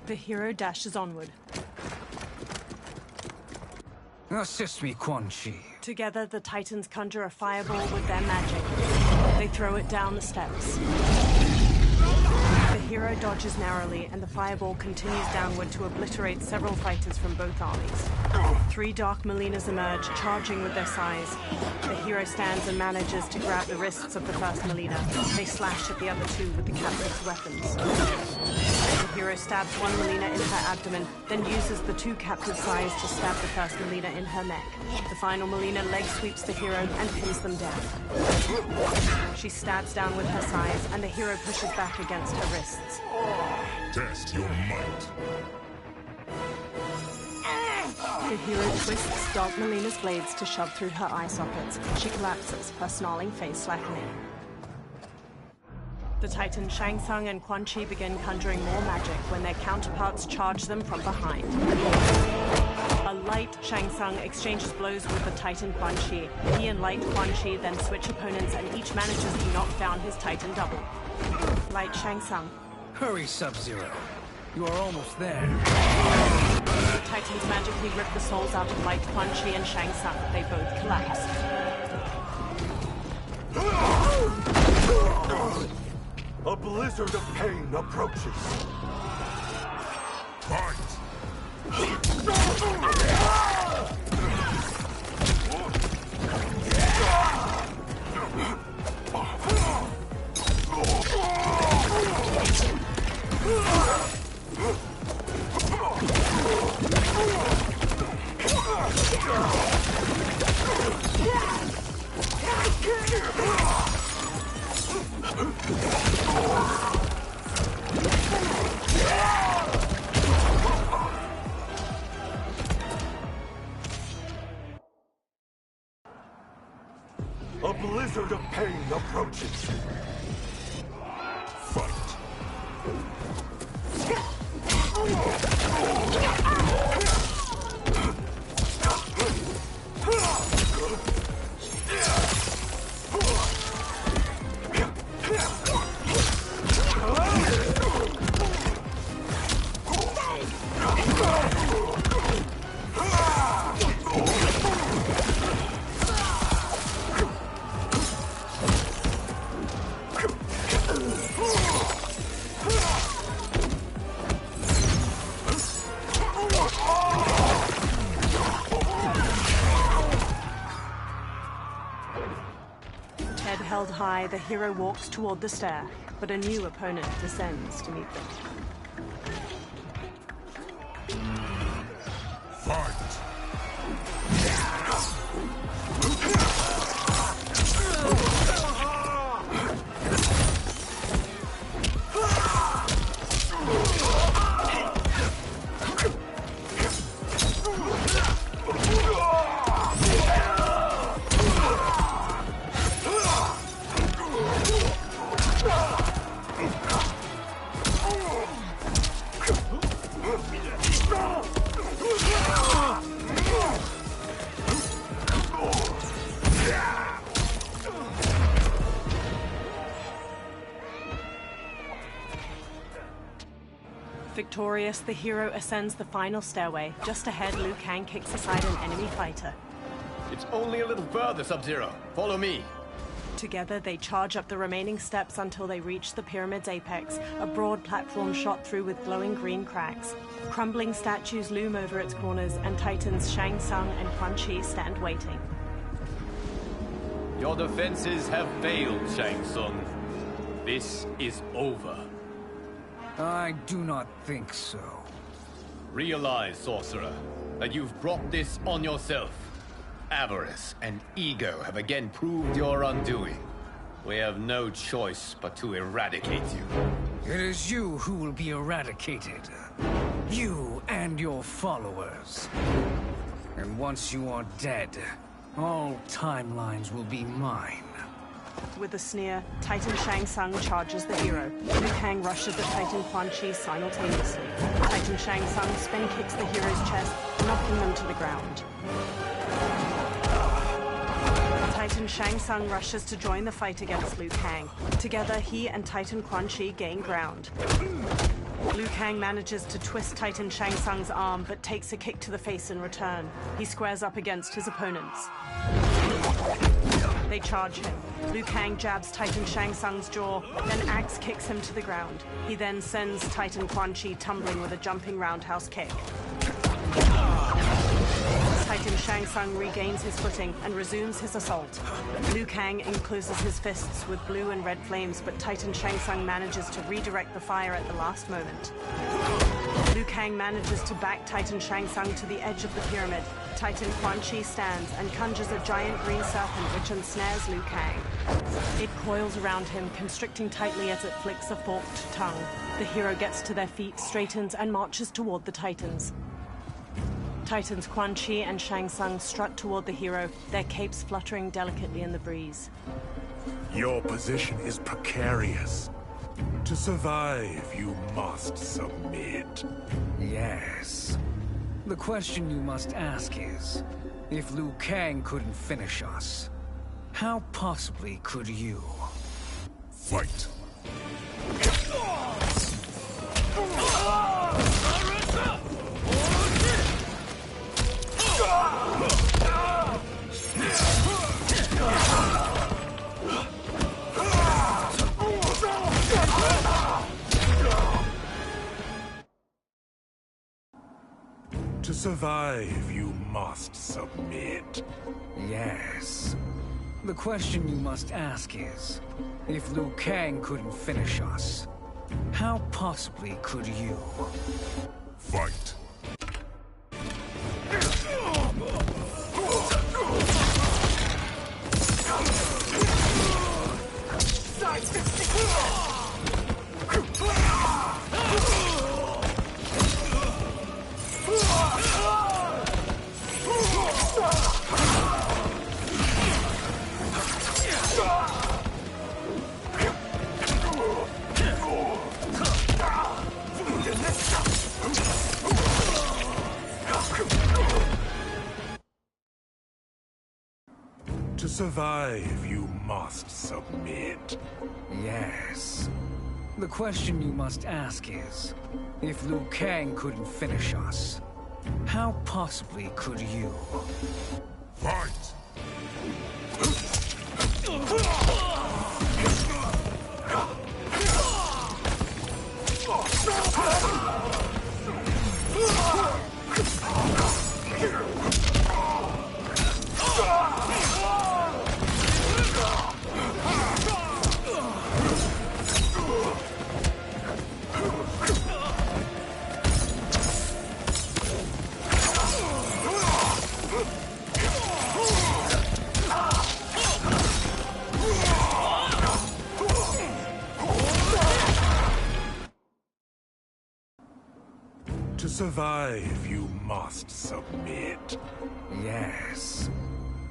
The hero dashes onward. Assist me, Quan Chi. Together, the Titans conjure a fireball with their magic. They throw it down the steps. The hero dodges narrowly, and the fireball continues downward to obliterate several fighters from both armies. 3 Dark Molinas emerge, charging with their size. The hero stands and manages to grab the wrists of the first Molina. They slash at the other 2 with the captive's weapons. The hero stabs one Molina in her abdomen, then uses the 2 captive size to stab the first Molina in her neck. The final Molina leg sweeps the hero and pins them down. She stabs down with her size, and the hero pushes back against her wrists. Test your might. The hero twists Dark Molina's blades to shove through her eye sockets. She collapses, her snarling face slackening. The Titan Shang Tsung and Quan Chi begin conjuring more magic when their counterparts charge them from behind. A light Shang Tsung exchanges blows with the Titan Quan Chi. He and light Quan Chi then switch opponents, and each manages to knock down his Titan double. Light Shang Tsung. Hurry, Sub-Zero. You are almost there. The Titans magically rip the souls out of light Quan Chi and Shang Tsung. They both collapse. A blizzard of pain approaches. Fight! A blizzard of pain approaches. Fight! Head held high, the hero walks toward the stair, but a new opponent descends to meet them. Fight! Victorious, the hero ascends the final stairway. Just ahead, Liu Kang kicks aside an enemy fighter. It's only a little further, Sub-Zero. Follow me. Together, they charge up the remaining steps until they reach the pyramid's apex, a broad platform shot through with glowing green cracks. Crumbling statues loom over its corners, and Titans Shang Tsung and Quan Chi stand waiting. Your defenses have failed, Shang Tsung. This is over. I do not think so. Realize, Sorcerer, that you've brought this on yourself. Avarice and ego have again proved your undoing. We have no choice but to eradicate you. It is you who will be eradicated. You and your followers. And once you are dead, all timelines will be mine. With a sneer, Titan Shang Tsung charges the hero. Liu Kang rushes at Titan Quan Chi simultaneously. Titan Shang Tsung spin kicks the hero's chest, knocking them to the ground. Titan Titan Shang Tsung rushes to join the fight against Liu Kang. Together, he and Titan Quan Chi gain ground. Liu Kang manages to twist Titan Shang Tsung's arm, but takes a kick to the face in return. He squares up against his opponents. They charge him. Liu Kang jabs Titan Shang Tsung's jaw, then axe kicks him to the ground. He then sends Titan Quan Chi tumbling with a jumping roundhouse kick. Titan Shang Tsung regains his footing and resumes his assault. Liu Kang encloses his fists with blue and red flames, but Titan Shang Tsung manages to redirect the fire at the last moment. Liu Kang manages to back Titan Shang Tsung to the edge of the pyramid. Titan Quan Chi stands and conjures a giant green serpent which ensnares Liu Kang. It coils around him, constricting tightly as it flicks a forked tongue. The hero gets to their feet, straightens, and marches toward the Titans. Titans Quan Chi and Shang Tsung strut toward the hero, their capes fluttering delicately in the breeze. Your position is precarious. To survive, you must submit. Yes. The question you must ask is, if Liu Kang couldn't finish us, how possibly could you? Fight. To survive, you must submit. Yes. The question you must ask is, if Liu Kang couldn't finish us, how possibly could you? Fight. To survive, you must submit. Yes. The question you must ask is, if Liu Kang couldn't finish us, how possibly could you? Fight! To survive, you must submit. Yes.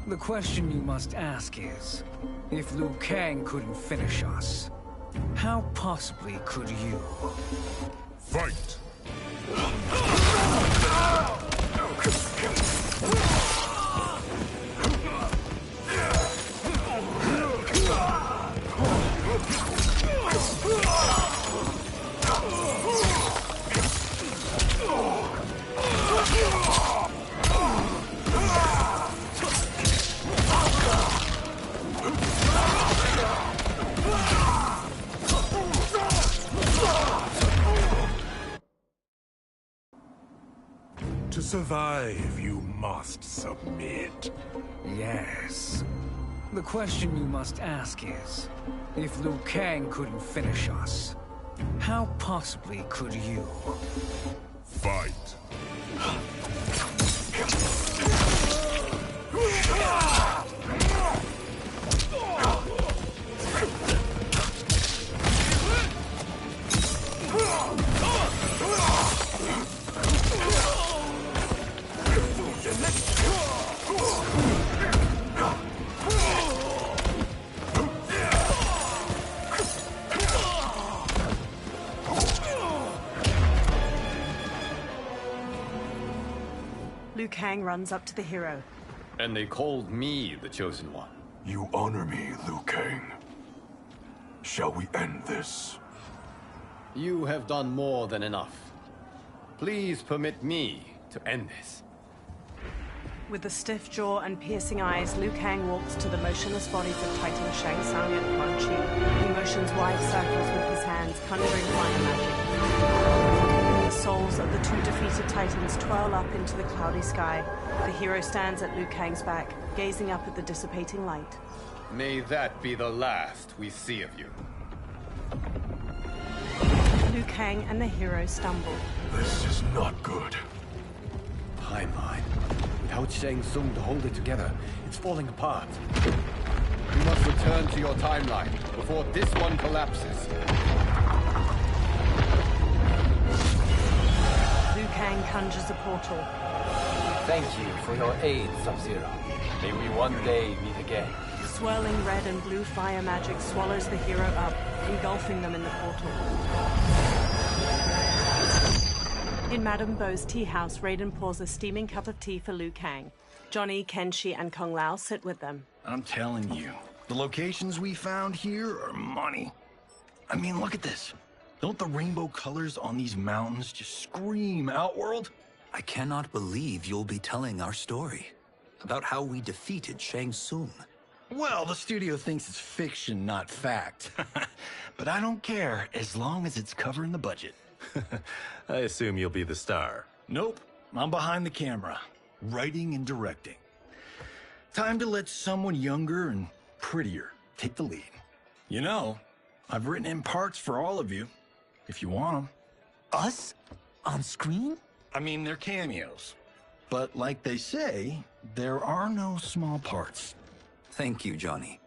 The question you must ask is, if Liu Kang couldn't finish us, how possibly could you? Fight! To survive, you must submit. Yes. The question you must ask is, if Liu Kang couldn't finish us, how possibly could you? Fight! Liu Kang runs up to the hero. And they called me the Chosen One. You honor me, Liu Kang. Shall we end this? You have done more than enough. Please permit me to end this. With a stiff jaw and piercing eyes, Liu Kang walks to the motionless bodies of Titan Shang Tsung and Quan Chi. He motions wide circles with his hands, conjuring fire magic. The souls of the two defeated Titans twirl up into the cloudy sky. The hero stands at Liu Kang's back, gazing up at the dissipating light. May that be the last we see of you. Liu Kang and the hero stumble. This is not good. Timeline. Without Shang Tsung to hold it together, it's falling apart. You must return to your timeline before this one collapses. Liu Kang conjures a portal. Thank you for your aid, Sub-Zero. May we one day meet again. Swirling red and blue fire magic swallows the hero up, engulfing them in the portal. In Madame Bo's tea house, Raiden pours a steaming cup of tea for Liu Kang. Johnny, Kenshi, and Kung Lao sit with them. I'm telling you, the locations we found here are money. I mean, look at this. Don't the rainbow colors on these mountains just scream Outworld? I cannot believe you'll be telling our story about how we defeated Shang Tsung. Well, the studio thinks it's fiction, not fact. But I don't care, as long as it's covering the budget. I assume you'll be the star. Nope, I'm behind the camera, writing and directing. Time to let someone younger and prettier take the lead. You know, I've written in parts for all of you, if you want them. Us? On screen? I mean, they're cameos. But like they say, there are no small parts. Thank you, Johnny.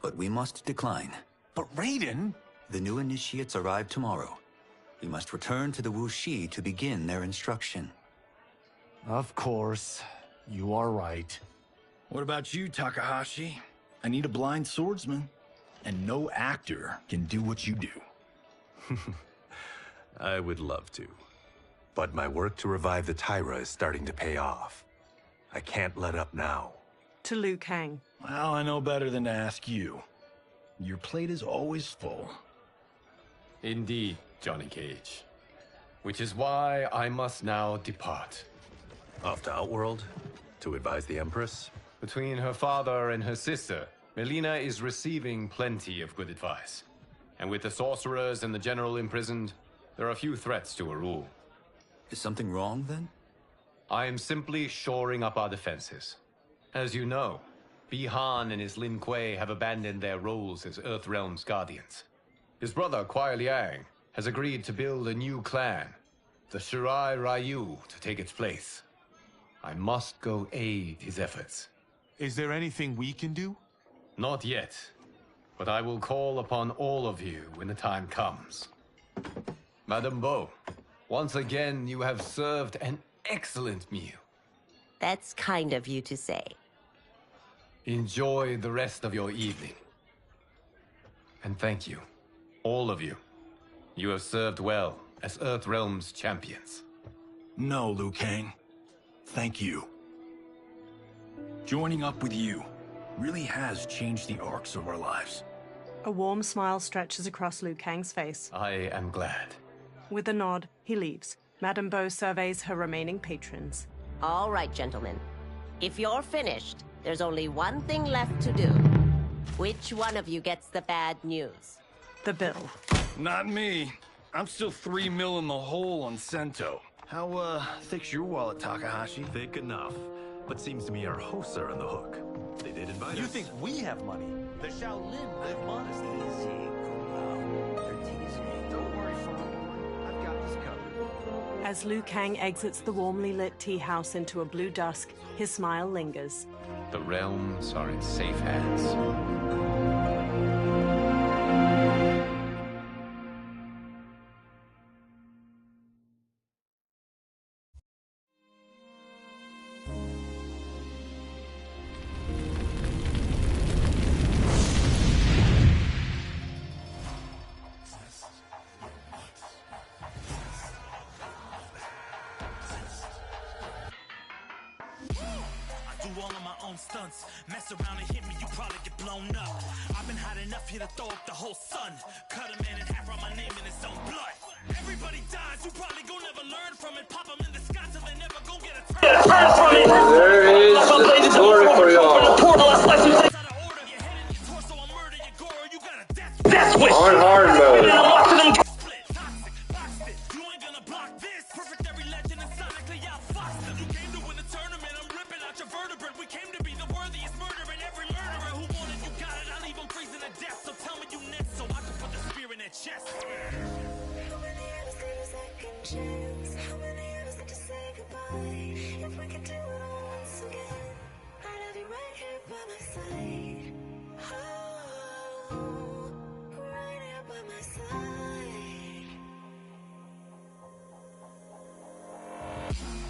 But we must decline. But Raiden? The new initiates arrive tomorrow. We must return to the Wuxi to begin their instruction. Of course. You are right. What about you, Takahashi? I need a blind swordsman. And no actor can do what you do. I would love to. But my work to revive the Tyra is starting to pay off. I can't let up now. To Liu Kang. Well, I know better than to ask you. Your plate is always full. Indeed, Johnny Cage. Which is why I must now depart. Off to Outworld? To advise the Empress? Between her father and her sister, Melina is receiving plenty of good advice. And with the sorcerers and the general imprisoned, there are few threats to her rule. Is something wrong, then? I am simply shoring up our defenses. As you know, Bi-Han and his Lin Kuei have abandoned their roles as Earthrealm's guardians. His brother, Kuai Liang, has agreed to build a new clan, the Shirai Ryu, to take its place. I must go aid his efforts. Is there anything we can do? Not yet, but I will call upon all of you when the time comes. Madame Bo, once again you have served an excellent meal. That's kind of you to say. Enjoy the rest of your evening. And thank you, all of you. You have served well as Earthrealm's champions. No, Liu Kang. Thank you. Joining up with you really has changed the arcs of our lives. A warm smile stretches across Liu Kang's face. I am glad. With a nod, he leaves. Madame Bo surveys her remaining patrons. All right, gentlemen. If you're finished, there's only one thing left to do. Which one of you gets the bad news? The bill. Not me. I'm still 3 mil in the hole on Sento. How, thick's your wallet, Takahashi? Thick enough. But seems to me our hosts are on the hook. They did invite us. You think we have money? The Shaolin live modestly. Don't worry, Father. I've got this covered. As Liu Kang exits the warmly lit tea house into a blue dusk, his smile lingers. The realms are in safe hands. do all of my own stunts. Mess around and hit me, you probably get blown up. I've been hot enough here to throw up the whole sun. Cut a man in half, write my name in his own blood. Everybody dies, you probably gon' never learn from it. Pop them in the sky till they never gon' get a turn from it. There is story for y'all. On hard mode.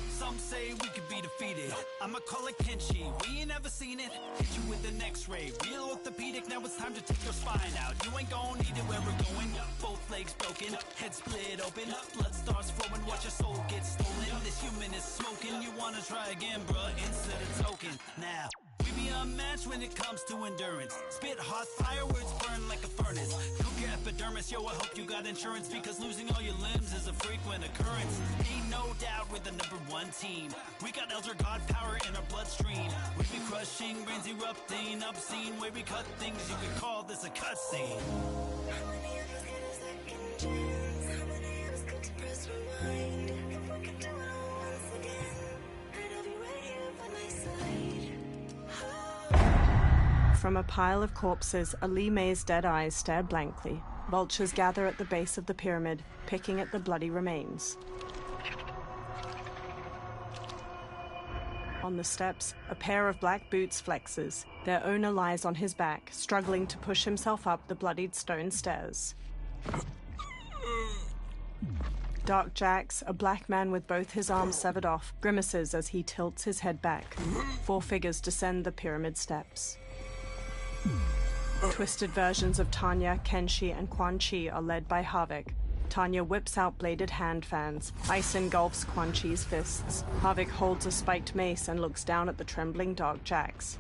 Some say we could be defeated. I'ma call it Kenshi. We ain't never seen it. Hit you with an X-ray. Real orthopedic. Now it's time to take your spine out. You ain't gon' need it where we're going. Both legs broken, head split open. Blood starts flowing. Watch your soul get stolen. This human is smoking. You wanna try again, bruh? Instead of token. Now we be unmatched when it comes to endurance. Spit hot fire words burn like a furnace. Cook your epidermis, yo, I hope you got insurance, because losing all your limbs is a frequent occurrence. Ain't no doubt we're the #1 team. We got Elder God power in our bloodstream. We be crushing, brains erupting, obscene. Way we cut things, you could call this a cutscene. How many of us get a second chance? How many of us could to press rewind? If we could do it all once again, I'd have you right here by my side. From a pile of corpses, Ali May's dead eyes stare blankly. Vultures gather at the base of the pyramid, picking at the bloody remains. On the steps, a pair of black boots flexes. Their owner lies on his back, struggling to push himself up the bloodied stone stairs. Dark Jax, a black man with both his arms severed off, grimaces as he tilts his head back. 4 figures descend the pyramid steps. Twisted versions of Tanya, Kenshi, and Quan Chi are led by Havik. Tanya whips out bladed hand fans. Ice engulfs Quan Chi's fists. Havik holds a spiked mace and looks down at the trembling Dark Jax.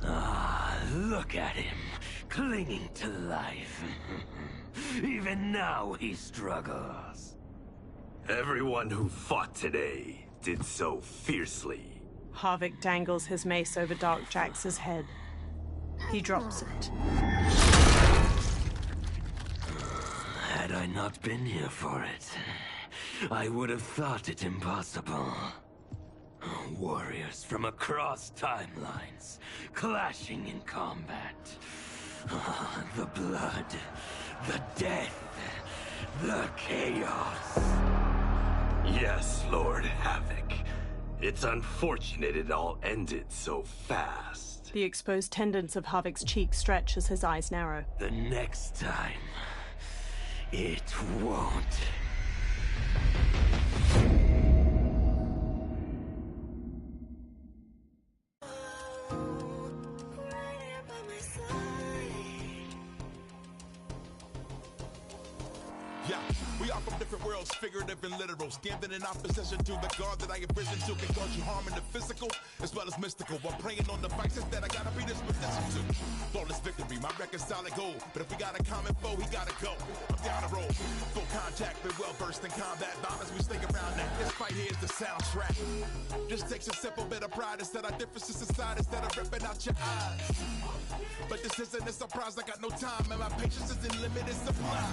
Ah, look at him, clinging to life. Even now he struggles. Everyone who fought today did so fiercely. Havik dangles his mace over Dark Jax's head. He drops it. Had I not been here for it, I would have thought it impossible. Warriors from across timelines, clashing in combat. The blood, the death, the chaos. Yes, Lord Havoc. It's unfortunate it all ended so fast. The exposed tendons of Havik's cheek stretch as his eyes narrow. The next time, it won't. Yeah, we are from different worlds, figurative and literal. Standing in opposition to the God that I have risen to can cause you harm in the physical as well as mystical. While praying on the vices that I gotta be disposition to. Flawless victory, my record's solid gold. But if we got a common foe, he gotta go. I'm down the road, full contact, been well versed in combat violence. We stay around that. This fight here is the soundtrack. Just takes a simple bit of pride instead of differences inside instead of ripping out your eyes. But this isn't a surprise, I got no time and my patience is in limited supply.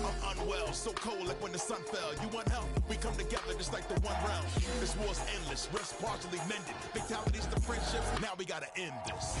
I'm unwell, so cold like when the sun fell. You want help? We come together just like the one round. This war's endless, rest partially mended. Fatalities to friendships, now we gotta end this.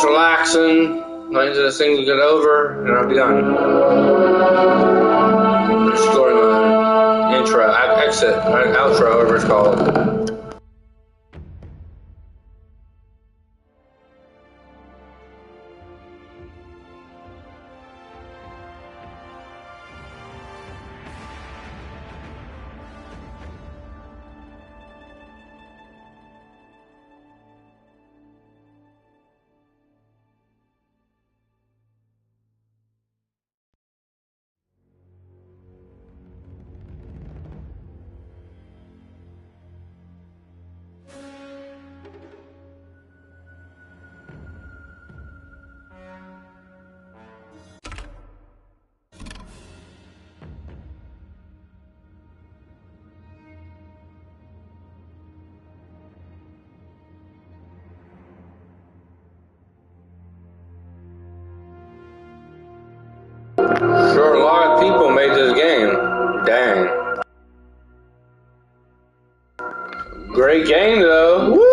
just relaxing, waiting for this thing to get over, and I'll be done. Story mode, intro, exit, outro, whatever it's called. Sure, a lot of people made this game. Dang. Great game though. Woo!